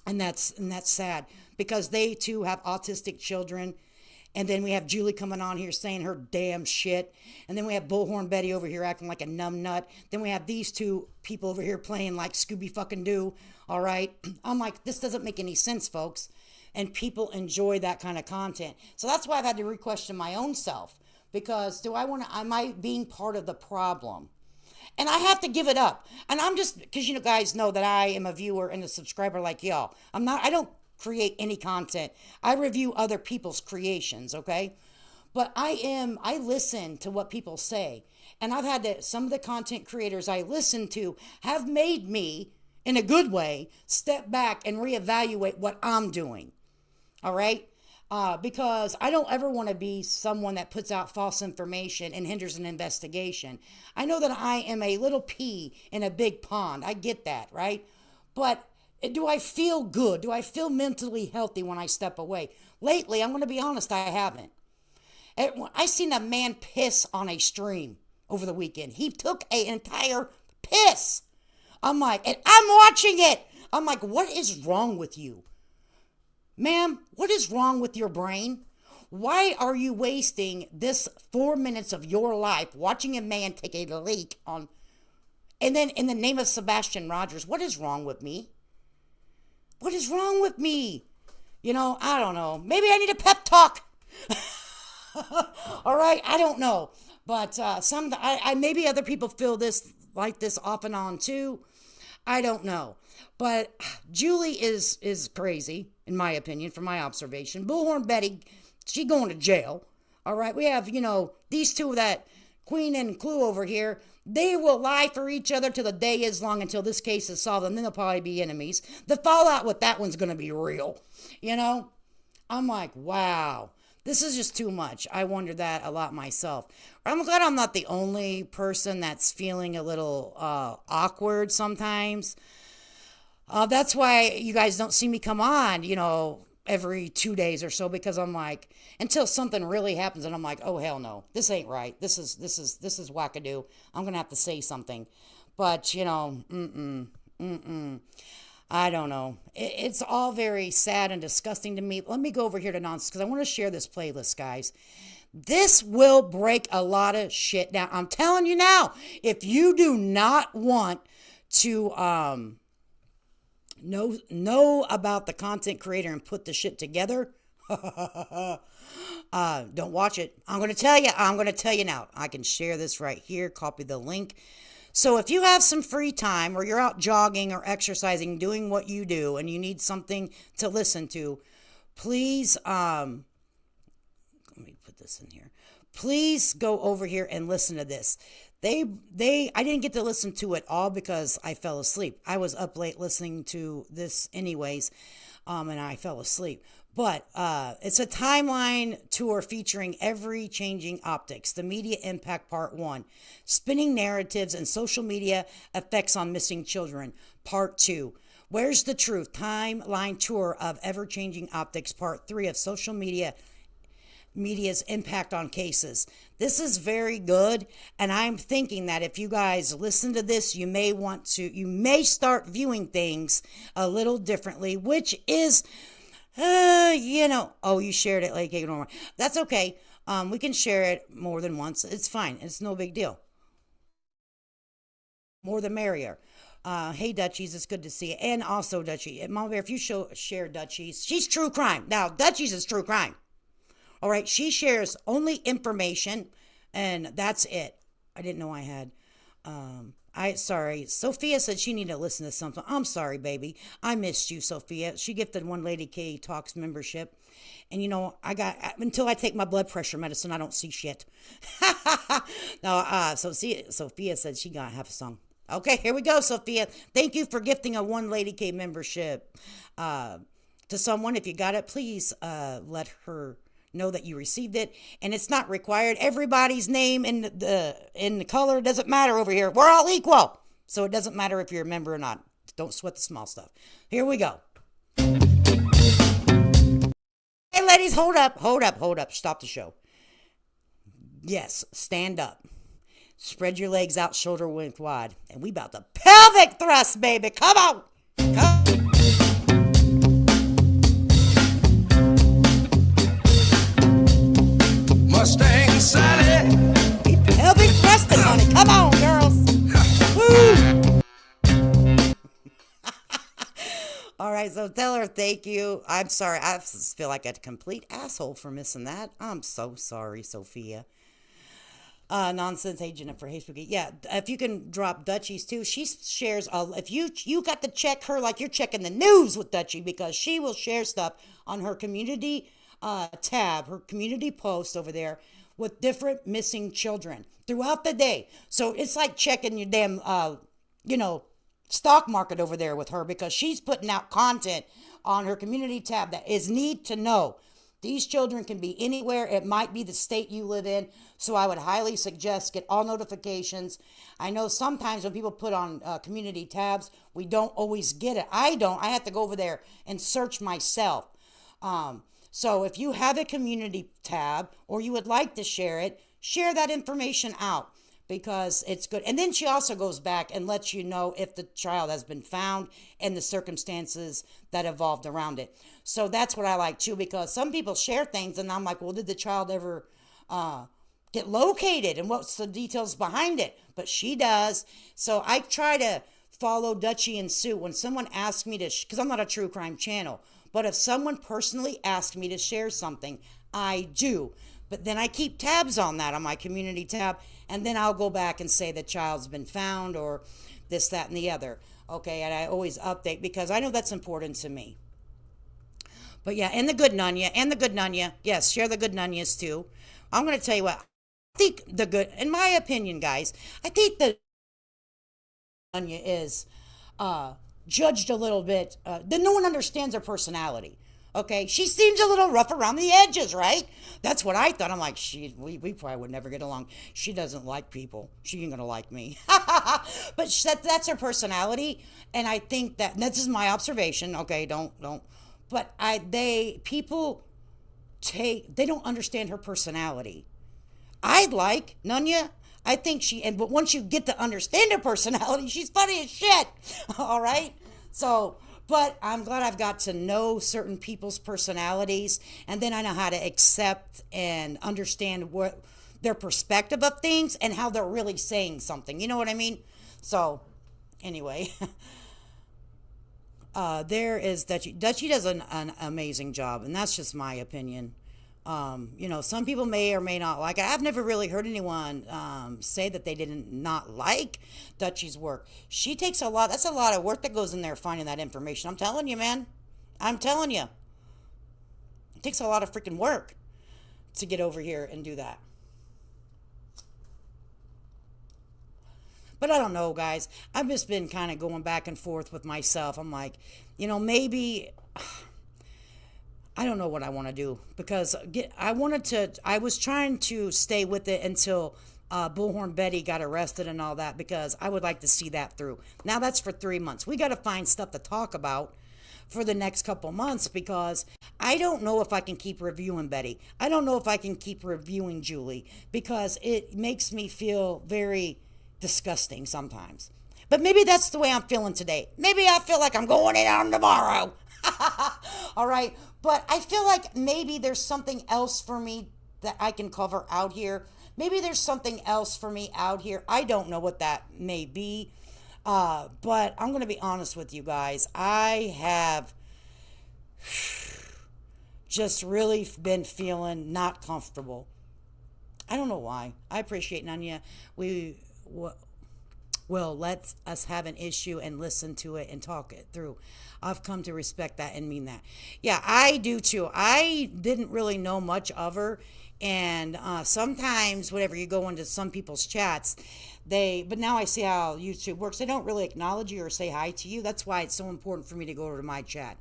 And that's sad because they too have autistic children. And then we have Julie coming on here saying her damn shit. And then we have Bullhorn Betty over here acting like a numbnut. Then we have these two people over here playing like Scooby fucking Doo. All right. I'm like, this doesn't make any sense, folks. And people enjoy that kind of content. So that's why I've had to re-question my own self. Because am I being part of the problem? And I have to give it up. And I'm just, because you guys know that I am a viewer and a subscriber like y'all. I don't create any content. I review other people's creations, okay? But I listen to what people say. And I've had some of the content creators I listen to have made me, in a good way, step back and reevaluate what I'm doing. All right? Because I don't ever want to be someone that puts out false information and hinders an investigation. I know that I am a little pea in a big pond. I get that, right? But do I feel good? Do I feel mentally healthy when I step away? Lately, I'm going to be honest, I haven't. I seen a man piss on a stream over the weekend. He took an entire piss. I'm like, and I'm watching it. I'm like, what is wrong with you? Ma'am, what is wrong with your brain? Why are you wasting this 4 minutes of your life watching a man take a leak on, and then in the name of Sebastian Rogers, what is wrong with me? What is wrong with me? I don't know. Maybe I need a pep talk. All right, I don't know. But maybe other people feel this like this off and on too. I don't know. But Julie is crazy, in my opinion, from my observation. Bullhorn Betty, she going to jail. All right, we have, these two, that Queen and Clue over here. They will lie for each other till the day is long until this case is solved, and then they'll probably be enemies. The fallout with that one's going to be real. I'm like, wow, this is just too much. I wonder that a lot myself. I'm glad I'm not the only person that's feeling a little awkward sometimes. That's why you guys don't see me come on, every 2 days or so, because I'm like, until something really happens and I'm like, oh hell no, this ain't right. This is wackadoo. I'm gonna have to say something. But I don't know. It's all very sad and disgusting to me. Let me go over here to nonsense because I want to share this playlist, guys. This will break a lot of shit down. I'm telling you now, if you do not want to know about the content creator and put the shit together, don't watch it. I'm going to tell you now. I can share this right here, copy the link. So if you have some free time or you're out jogging or exercising, doing what you do, and you need something to listen to, please, let me put this in here. Please go over here and listen to this. I didn't get to listen to it all because I fell asleep. I was up late listening to this anyways, and I fell asleep. But it's a timeline tour featuring every changing optics. The media impact part 1. Spinning narratives and social media effects on missing children part 2. Where's the truth? Timeline tour of ever-changing optics part 3 of social media's impact on cases. This is very good, and I'm thinking that if you guys listen to this, you may start viewing things a little differently, which is you shared it like normal. That's okay. We can share it more than once. It's fine. It's no big deal. More the merrier. Hey, Dutchies, it's good to see you. And also, Dutchie, Mama Bear, if you share Dutchies, she's true crime. Now, Dutchies is true crime. All right, she shares only information, and that's it. I didn't know I had. Sorry. Sophia said she needed to listen to something. I'm sorry, baby. I missed you, Sophia. She gifted One Lady K Talks membership. And until I take my blood pressure medicine, I don't see shit. No, Sophia said she got half a song. Okay, here we go, Sophia. Thank you for gifting a One Lady K membership to someone. If you got it, please let her know that you received it, and it's not required. Everybody's name in the color doesn't matter over here. We're all equal, so it doesn't matter if you're a member or not. Don't sweat the small stuff. Here we go. Hey, ladies, hold up. Stop the show. Yes, stand up. Spread your legs out, shoulder width wide, and we about to pelvic thrust, baby. Come on. Mustang Sally. Pelvic thrusting, honey. Come on, girls. Woo. All right, so tell her thank you. I'm sorry. I feel like a complete asshole for missing that. I'm so sorry, Sophia. Nonsense. Hey, Jennifer. Hey, Spooky. Yeah, if you can drop Dutchies too. She shares. If you got to check her like you're checking the news with Dutchie, because she will share stuff on her community tab, her community post over there with different missing children throughout the day. So it's like checking your damn, stock market over there with her, because she's putting out content on her community tab that is need to know. These children can be anywhere. It might be the state you live in. So I would highly suggest get all notifications. I know sometimes when people put on community tabs, we don't always get it. I don't. I have to go over there and search myself. So if you have a community tab or you would like to share it, share that information out, because it's good. And then she also goes back and lets you know if the child has been found and the circumstances that evolved around it. So that's what I like too, because some people share things and I'm like, well, did the child ever get located and what's the details behind it? But she does. So I try to follow Dutchie and Sue when someone asks me to, because I'm not a true crime channel, but if someone personally asks me to share something, I do. But then I keep tabs on that on my community tab, and then I'll go back and say the child's been found or this, that, and the other. Okay, and I always update because I know that's important to me. But yeah, and the good Nunya, yes, share the good Nunyas too. I'm going to tell you what, I think the good, in my opinion, guys, I think the Nunya is judged a little bit, that no one understands her personality. Okay, she seems a little rough around the edges, right? That's what I thought. I'm like, we probably would never get along. She doesn't like people. She ain't gonna like me. But that's her personality, and I think that this is my observation. Okay, don't. But people they don't understand her personality. I like Nunya. I think but once you get to understand her personality, she's funny as shit. All right, so. But I'm glad I've got to know certain people's personalities, and then I know how to accept and understand what their perspective of things and how they're really saying something. You know what I mean? So, anyway, there is Dutchie. Dutchie does an amazing job, and that's just my opinion. Some people may or may not like it. I've never really heard anyone say that they didn't not like Dutchie's work. She takes that's a lot of work that goes in there finding that information. I'm telling you, man. I'm telling you. It takes a lot of freaking work to get over here and do that. But I don't know, guys. I've just been kind of going back and forth with myself. I'm like, maybe I don't know what I want to do because I was trying to stay with it until Bullhorn Betty got arrested and all that because I would like to see that through. Now that's for 3 months. We got to find stuff to talk about for the next couple months because I don't know if I can keep reviewing Betty. I don't know if I can keep reviewing Julie because it makes me feel very disgusting sometimes. But maybe that's the way I'm feeling today. Maybe I feel like I'm going in on tomorrow. All right. But I feel like maybe there's something else for me that I can cover out here. Maybe there's something else for me out here. I don't know what that may be. But I'm going to be honest with you guys. I have just really been feeling not comfortable. I don't know why. I appreciate Nanya. Well, let us have an issue and listen to it and talk it through. I've come to respect that and mean that. Yeah, I do too. I didn't really know much of her. And sometimes, whenever you go into some people's chats, but now I see how YouTube works. They don't really acknowledge you or say hi to you. That's why it's so important for me to go over to my chat.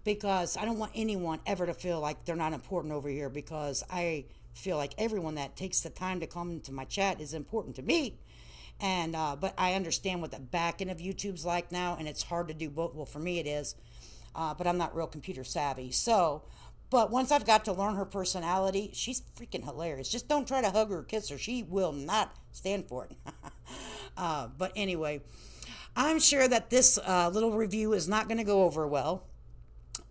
Because I don't want anyone ever to feel like they're not important over here. Because I feel like everyone that takes the time to come into my chat is important to me. And but I understand what the back end of YouTube's like now, and it's hard to do both. Well, for me it is, but I'm not real computer savvy. So, but once I've got to learn her personality, she's freaking hilarious. Just don't try to hug her or kiss her. She will not stand for it. But anyway, I'm sure that this little review is not going to go over well,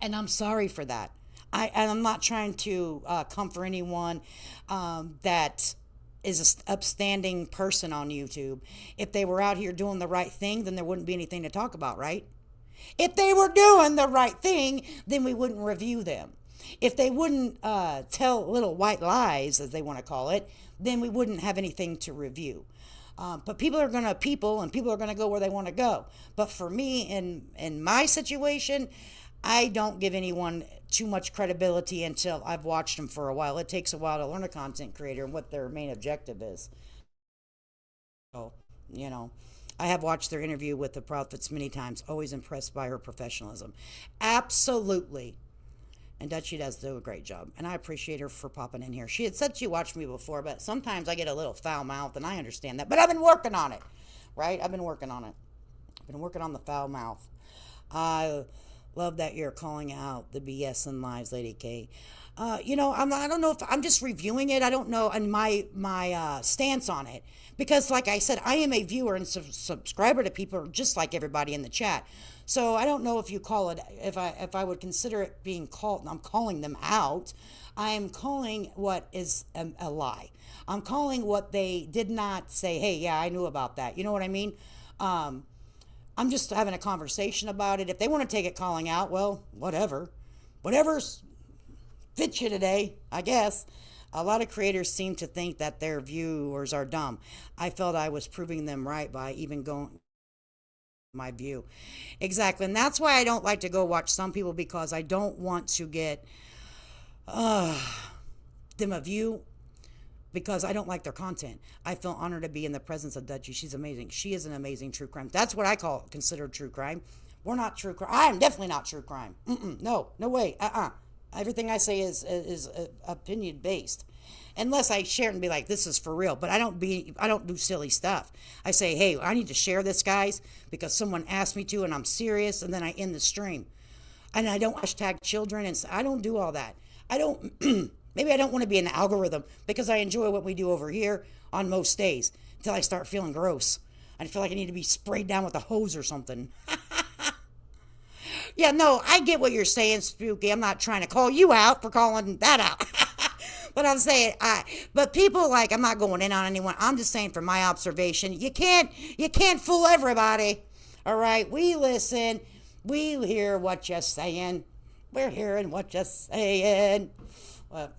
and I'm sorry for that. I'm not trying to comfort anyone that is an upstanding person on YouTube. If they were out here doing the right thing, then there wouldn't be anything to talk about, right? If they were doing the right thing, then we wouldn't review them. If they wouldn't tell little white lies, as they want to call it, then we wouldn't have anything to review. But people are going to and people are going to go where they want to go. But for me, in my situation, I don't give anyone too much credibility until I've watched them for a while. It takes a while to learn a content creator and what their main objective is. So, I have watched their interview with the Prophets many times, always impressed by her professionalism. Absolutely. And Dutchie does do a great job. And I appreciate her for popping in here. She had said she watched me before, but sometimes I get a little foul mouth, and I understand that. But I've been working on it, right? I've been working on it. I've been working on the foul mouth. I love that you're calling out the BS and lies, Lady K. I don't know if I'm just reviewing it. I don't know and my stance on it because, like I said, I am a viewer and subscriber to people just like everybody in the chat. So I don't know if you call it if I would consider it being called. I'm calling them out. I am calling what is a lie. I'm calling what they did not say. Hey, yeah, I knew about that. You know what I mean? I'm just having a conversation about it. If they want to take it calling out, well, whatever. Whatever's fits you today, I guess. A lot of creators seem to think that their viewers are dumb. I felt I was proving them right by even going my view. Exactly. And that's why I don't like to go watch some people because I don't want to get them a view because I don't like their content. I feel honored to be in the presence of Dutchie. She's amazing. She is an amazing true crime. That's what I consider true crime. We're not true crime. I am definitely not true crime. No way. Everything I say is opinion based. Unless I share it and be like, this is for real. But I don't do silly stuff. I say, hey, I need to share this, guys, because someone asked me to and I'm serious, and then I end the stream. And I don't hashtag children, and I don't do all that. I don't maybe I don't want to be in the algorithm because I enjoy what we do over here on most days until I start feeling gross. I feel like I need to be sprayed down with a hose or something. Yeah, no, I get what you're saying, Spooky. I'm not trying to call you out for calling that out. But I'm saying, but people I'm not going in on anyone. I'm just saying from my observation, you can't fool everybody. All right, we listen. We hear what you're saying. We're hearing what you're saying. Well,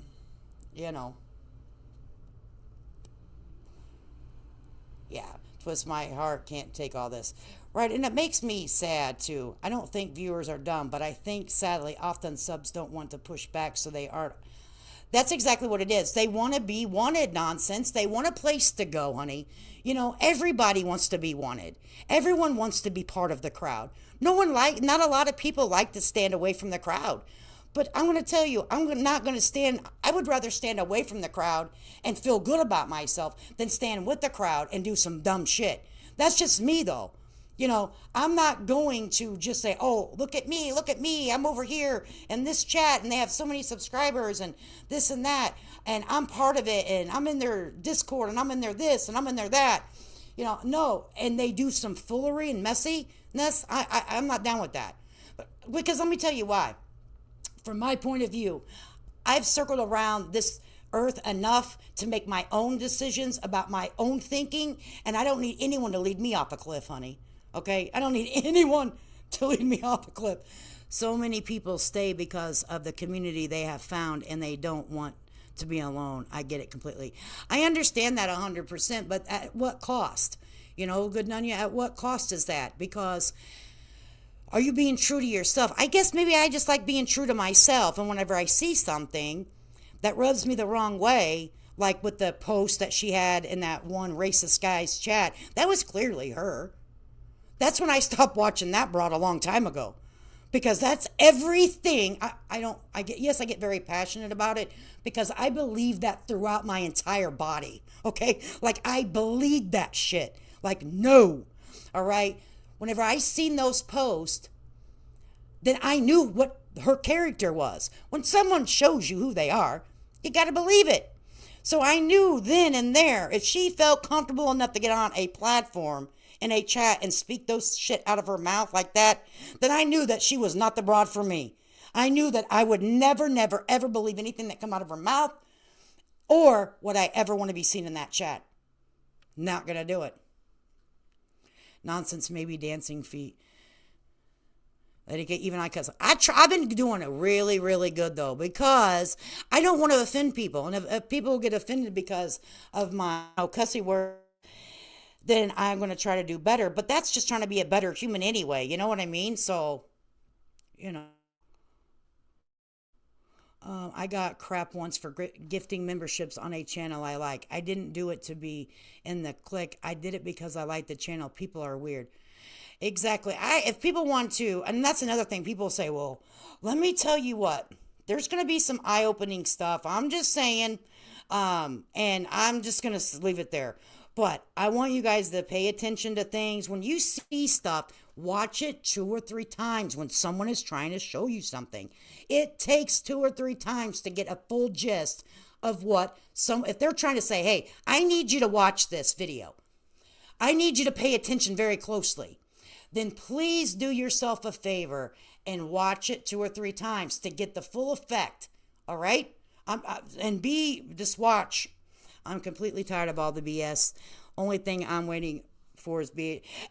yeah, twist my heart, can't take all this. Right, and it makes me sad, too. I don't think viewers are dumb, but I think, sadly, often subs don't want to push back, so they are. That's exactly what it is. They want to be wanted nonsense. They want a place to go, honey. Everybody wants to be wanted. Everyone wants to be part of the crowd. Not a lot of people like to stand away from the crowd. But I'm going to tell you, not going to stand. I would rather stand away from the crowd and feel good about myself than stand with the crowd and do some dumb shit. That's just me, though. You know, I'm not going to just say, oh, look at me, I'm over here in this chat and they have so many subscribers and this and that, and I'm part of it, and I'm in their Discord, and I'm in their this, and I'm in their that. You know, no, and they do some foolery and messiness. I'm not down with that. Because let me tell you why. From my point of view, I've circled around this earth enough to make my own decisions about my own thinking, and I don't need anyone to lead me off a cliff, honey. Okay? I don't need anyone to lead me off a cliff. So many people stay because of the community they have found, and they don't want to be alone. I get it completely. I understand that 100%, but at what cost? You know, good Nunya, at what cost is that? Because are you being true to yourself? I guess maybe I just like being true to myself, and whenever I see something that rubs me the wrong way, like with the post that she had in that one racist guy's chat, that was clearly her. That's when I stopped watching that broad a long time ago, because that's everything. I get very passionate about it because I believe that throughout my entire body. Okay, like I believe that shit. Like no, all right. Whenever I seen those posts, then I knew what her character was. When someone shows you who they are, you got to believe it. So I knew then and there, if she felt comfortable enough to get on a platform in a chat and speak those shit out of her mouth like that, then I knew that she was not the broad for me. I knew that I would never, never, ever believe anything that come out of her mouth, or would I ever want to be seen in that chat. Not going to do it. Nonsense, maybe dancing feet. Even I cuss. I've been doing it really, really good though, because I don't want to offend people, and if people get offended because of my cussy word, then I'm going to try to do better. But that's just trying to be a better human anyway. You know what I mean? So, you know. I got crap once for gifting memberships on a channel I like. I didn't do it to be in the clique. I did it because I like the channel. People are weird. Exactly. If people want to, and that's another thing, people say, well, let me tell you what, there's going to be some eye-opening stuff. I'm just saying, and I'm just going to leave it there. But I want you guys to pay attention to things. When you see stuff, watch it 2 or 3 times when someone is trying to show you something. It takes 2 or 3 times to get a full gist of what if they're trying to say, hey, I need you to watch this video. I need you to pay attention very closely. Then please do yourself a favor and watch it 2 or 3 times to get the full effect. All right? Just watch. I'm completely tired of all the BS. Only thing I'm waiting for is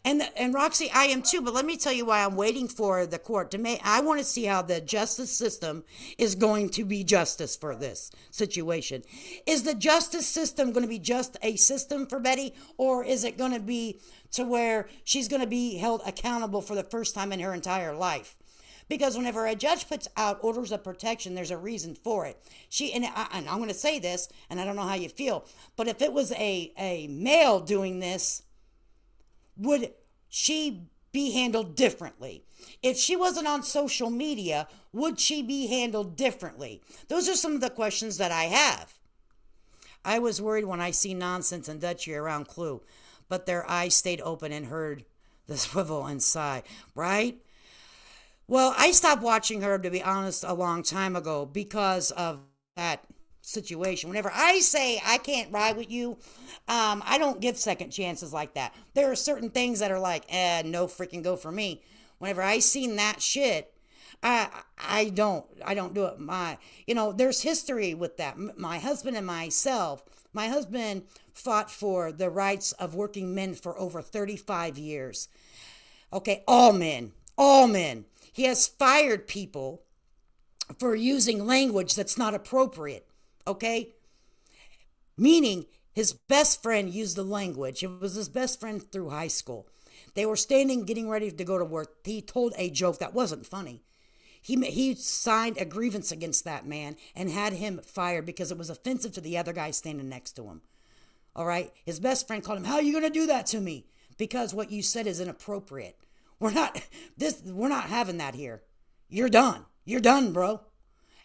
and Roxy, I am too, but let me tell you why I'm waiting for the court to make. I want to see how the justice system is going to be justice for this situation. Is the justice system going to be just a system for Betty, or is it going to be to where she's going to be held accountable for the first time in her entire life? Because whenever a judge puts out orders of protection, there's a reason for it. And I'm going to say this, and I don't know how you feel, but if it was a male doing this, would she be handled differently? If she wasn't on social media, would she be handled differently? Those are some of the questions that I have. I was worried when I see Nonsense and Dutchie around Clue, but their eyes stayed open and heard the swivel and sigh, right? Well, I stopped watching her, to be honest, a long time ago because of that situation. Whenever I say I can't ride with you, I don't give second chances like that. There are certain things that are like, no freaking go for me. Whenever I seen that shit, I don't do it. There's history with that. My husband and myself, my husband fought for the rights of working men for over 35 years. Okay, all men. He has fired people for using language that's not appropriate, okay? Meaning his best friend used the language. It was his best friend through high school. They were standing, getting ready to go to work. He told a joke that wasn't funny. He signed a grievance against that man and had him fired because it was offensive to the other guy standing next to him. All right? His best friend called him, how are you going to do that to me? Because what you said is inappropriate. We're not having that here. You're done. You're done, bro.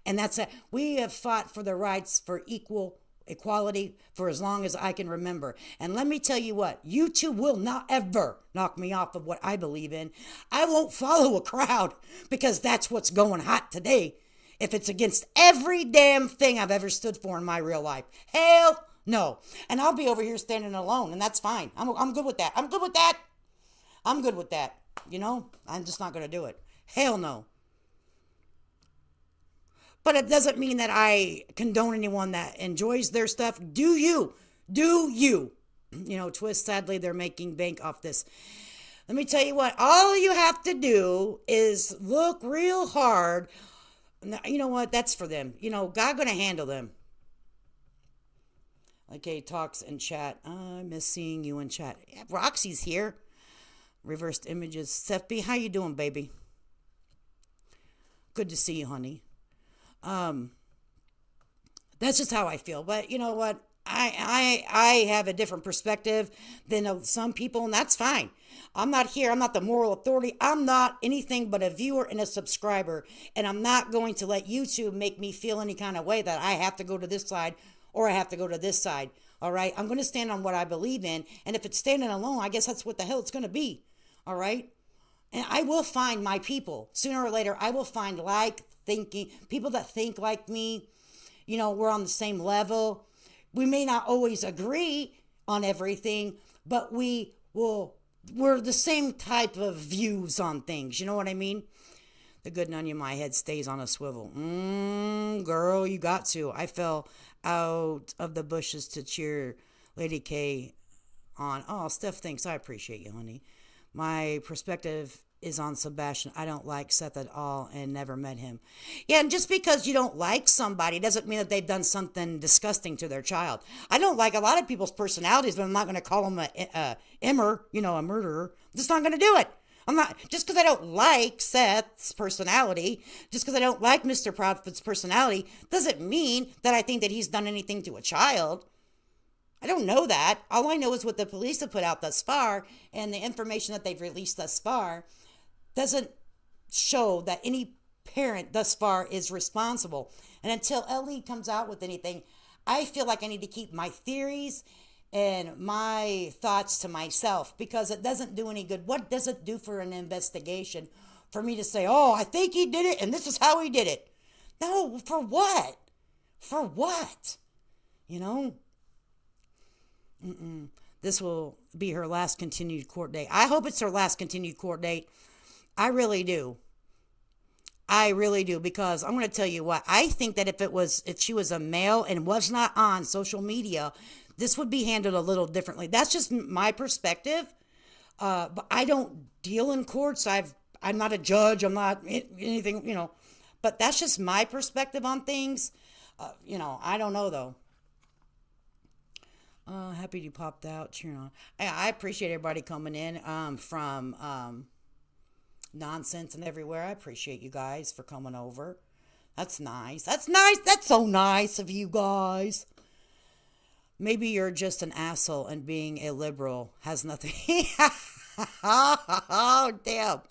And that's it. We have fought for the rights for equality for as long as I can remember. And let me tell you what, you two will not ever knock me off of what I believe in. I won't follow a crowd because that's what's going hot today. If it's against every damn thing I've ever stood for in my real life. Hell no. And I'll be over here standing alone, and that's fine. I'm good with that. I'm good with that. I'm good with that. You know, I'm just not going to do it. Hell no. But it doesn't mean that I condone anyone that enjoys their stuff. Do you? Do you? You know, Twist, sadly, they're making bank off this. Let me tell you what. All you have to do is look real hard. You know what? That's for them. You know, God going to handle them. Okay, talks in chat. I miss seeing you in chat. Yeah, Roxy's here. Reversed images. Steph B, how you doing, baby? Good to see you, honey. That's just how I feel. But you know what? I have a different perspective than some people, and that's fine. I'm not here. I'm not the moral authority. I'm not anything but a viewer and a subscriber. And I'm not going to let YouTube make me feel any kind of way that I have to go to this side or I have to go to this side. All right. I'm going to stand on what I believe in. And if it's standing alone, I guess that's what the hell it's going to be. All right. And I will find my people sooner or later. I will find people that think like me. You know, we're on the same level. We may not always agree on everything, but we're the same type of views on things. You know what I mean? The good nun in my head stays on a swivel. Girl, you got to. I fell out of the bushes to cheer Lady K on. Oh, Steph, thanks. I appreciate you, honey. My perspective is on Sebastian. I don't like Seth at all and never met him. Yeah, and just because you don't like somebody doesn't mean that they've done something disgusting to their child. I don't like a lot of people's personalities, but I'm not going to call them a murderer. I'm just not going to do it. I'm not, just because I don't like Seth's personality, just because I don't like Mr. Proudfoot's personality, doesn't mean that I think that he's done anything to a child. I don't know that. All I know is what the police have put out thus far, and the information that they've released thus far doesn't show that any parent thus far is responsible. And until Ellie comes out with anything, I feel like I need to keep my theories and my thoughts to myself because it doesn't do any good. What does it do for an investigation for me to say, oh, I think he did it and this is how he did it? No, for what? For what? You know? This will be her last continued court date. I hope it's her last continued court date. I really do. I really do, because I'm going to tell you what, I think that if she was a male and was not on social media, this would be handled a little differently. That's just my perspective. But I don't deal in courts. I'm not a judge. I'm not anything, you know, but that's just my perspective on things. You know, I don't know though. Happy you popped out. Cheering on. I appreciate everybody coming in from Nonsense and everywhere. I appreciate you guys for coming over. That's nice. That's nice. That's so nice of you guys. Maybe you're just an asshole and being a liberal has nothing. Oh, damn.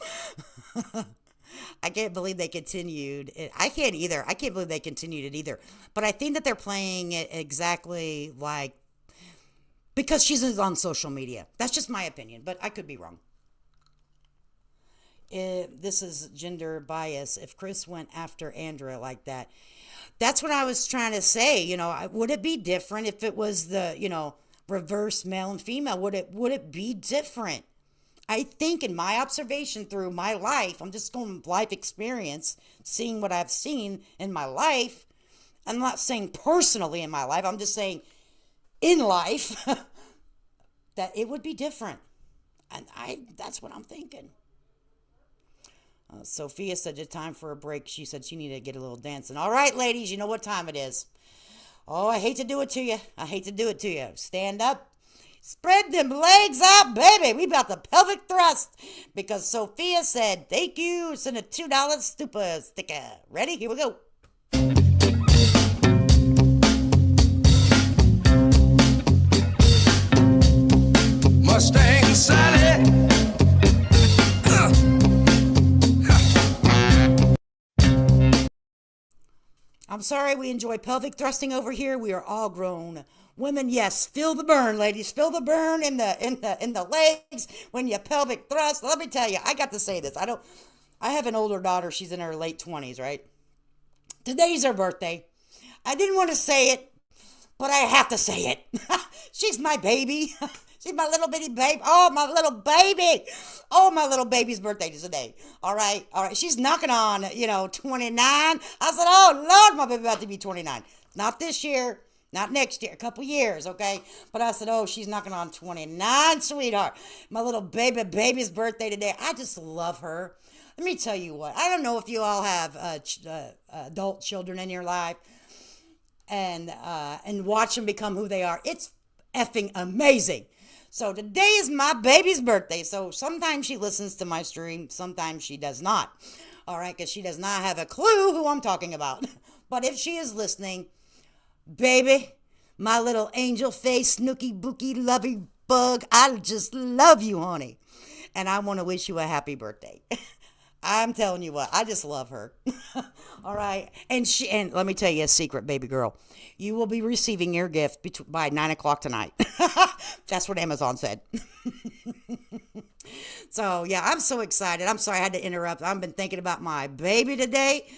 I can't believe they continued it. I can't either. I can't believe they continued it either. But I think that they're playing it exactly like because she's on social media. That's just my opinion, but I could be wrong. This is gender bias. If Chris went after Andrea like that, that's what I was trying to say. You know, would it be different if it was the, you know, reverse male and female? Would it be different? I think in my observation through my life, I'm just going life experience, seeing what I've seen in my life. I'm not saying personally in my life. I'm just saying in life that it would be different. And that's what I'm thinking. Sophia said it's time for a break. She said she needed to get a little dancing. All right, ladies, you know what time it is. Oh, I hate to do it to you. I hate to do it to you. Stand up. Spread them legs out, baby. We about the pelvic thrust. Because Sophia said, thank you. Send a $2 super sticker. Ready? Here we go. Mustang Sally. I'm sorry we enjoy pelvic thrusting over here. We are all grown women. Yes, feel the burn, ladies. Feel the burn in the legs when you pelvic thrust. Let me tell you, I got to say this. I have an older daughter. She's in her late 20s, right? Today's her birthday. I didn't want to say it, but I have to say it. She's my baby. She's my little bitty baby. Oh, my little baby. Oh, my little baby's birthday is today. All right. She's knocking on, 29. I said, oh, Lord, my baby about to be 29. Not this year. Not next year. A couple years, okay? But I said, oh, she's knocking on 29, sweetheart. My little baby's birthday today. I just love her. Let me tell you what. I don't know if you all have adult children in your life and watch them become who they are. It's effing amazing. So today is my baby's birthday. So sometimes she listens to my stream. Sometimes she does not. All right, because she does not have a clue who I'm talking about. But if she is listening, baby, my little angel face, snooky, booky, lovey bug, I just love you, honey. And I want to wish you a happy birthday. I'm telling you what, I just love her. All right. And let me tell you a secret, baby girl. You will be receiving your gift by 9 o'clock tonight. That's what Amazon said. So, yeah, I'm so excited. I'm sorry I had to interrupt. I've been thinking about my baby today.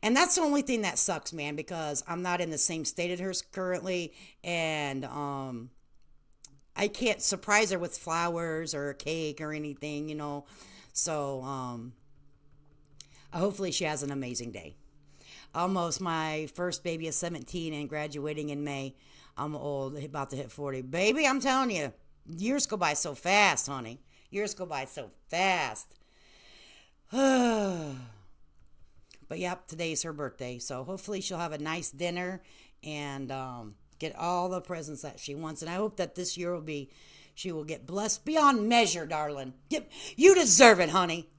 And that's the only thing that sucks, man, because I'm not in the same state as her currently. And I can't surprise her with flowers or a cake or anything, So, hopefully she has an amazing day. Almost my first baby is 17 and graduating in May. I'm old, about to hit 40. Baby, I'm telling you, years go by so fast, honey. Years go by so fast. But yep, today's her birthday. So hopefully she'll have a nice dinner and get all the presents that she wants. And I hope that this year she will get blessed beyond measure, darling. You deserve it, honey.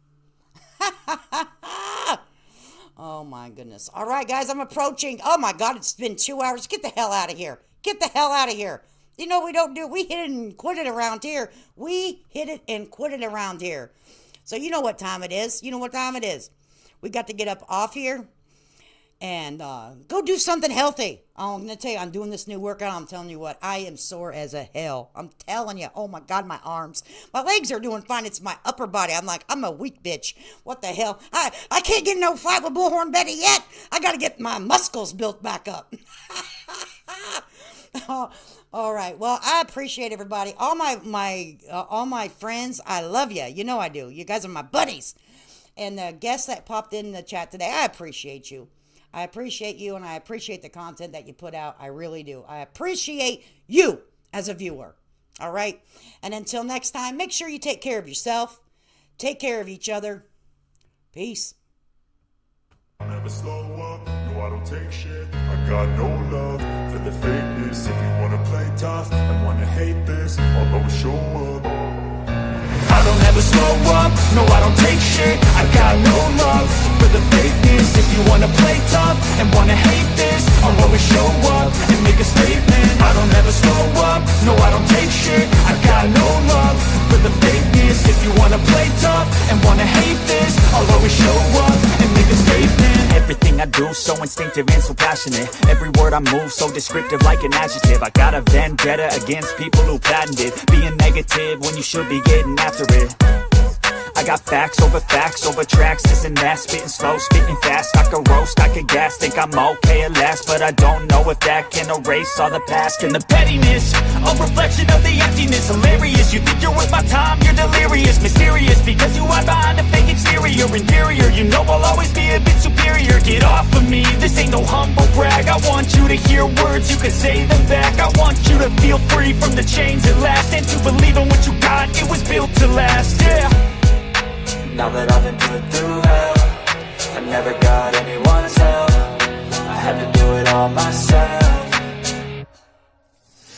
Oh my goodness. All right, guys, I'm approaching. Oh my God, it's been 2 hours. Get the hell out of here. Get the hell out of here. We hit it and quit it around here. We hit it and quit it around here. So you know what time it is. We got to get up off here and go do something healthy. I'm going to tell you, I'm doing this new workout. I'm telling you what, I am sore as a hell. I'm telling you, oh my God, my arms. My legs are doing fine. It's my upper body. I'm a weak bitch. What the hell? I can't get in no fight with Bullhorn Betty yet. I got to get my muscles built back up. All right. Well, I appreciate everybody. All my friends, I love you. You know I do. You guys are my buddies. And the guests that popped in the chat today, I appreciate you. I appreciate you, and I appreciate the content that you put out. I really do. I appreciate you as a viewer. All right? And until next time, make sure you take care of yourself. Take care of each other. Peace. I never slow up, no I don't take shit. I got no love for the fakeness. If you wanna play tough and wanna hate this, I'll always show up. I don't ever slow up, no I don't take shit. I got no love for the fakeness. If you wanna play tough and wanna hate this, I'll always show up and make a statement. I don't ever slow up, no I don't take shit. I got no love for the fakeness. If you wanna play tough and wanna hate this, I'll always show up and make a statement. Everything I do so instinctive and so passionate. Every word I move so descriptive like an adjective. I got a vendetta against people who patented being negative when you should be getting after it. I got facts over tracks, this and that. Spitting slow, spitting fast, I could roast, I could gas. Think I'm okay at last, but I don't know if that can erase all the past. And the pettiness, a reflection of the emptiness. Hilarious, you think you're worth my time, you're delirious. Mysterious, because you hide behind a fake exterior. Inferior, you know I'll always be a bit superior. Get off of me, this ain't no humble brag. I want you to hear words, you can say them back. I want you to feel free from the chains at last, and to believe in what you got, it was built to last, yeah. Now that I've been put through hell, I never got anyone's help. I had to do it all myself.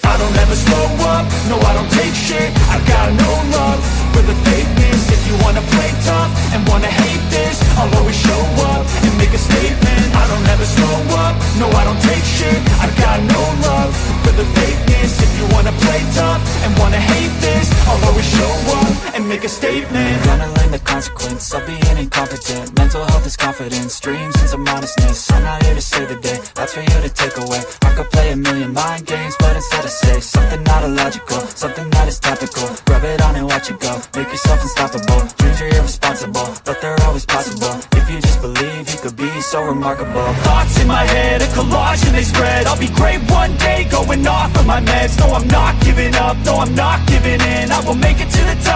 I don't ever slow up, no I don't take shit. I got no love for the fakeness. If you wanna play tough and wanna hate this, I'll always show up and make a statement. I don't ever slow up, no I don't take shit. I got no love for the fakeness. If you wanna play tough and wanna hate this, I'll always show up and make a statement. Gonna learn the consequence of being incompetent. Mental health is confidence, dreams and some honestness. I'm not here to say save the day, that's for you to take away. I could play a million mind games, but instead I say something not illogical, something that is topical. Rub it on and watch it go, make yourself unstoppable. Dreams are irresponsible, but they're always possible. If you just believe, you could be so remarkable. Thoughts in my head, a collage and they spread. I'll be great one day, going off of my meds. No, I'm not giving up, no, I'm not giving in. I will make it to the top.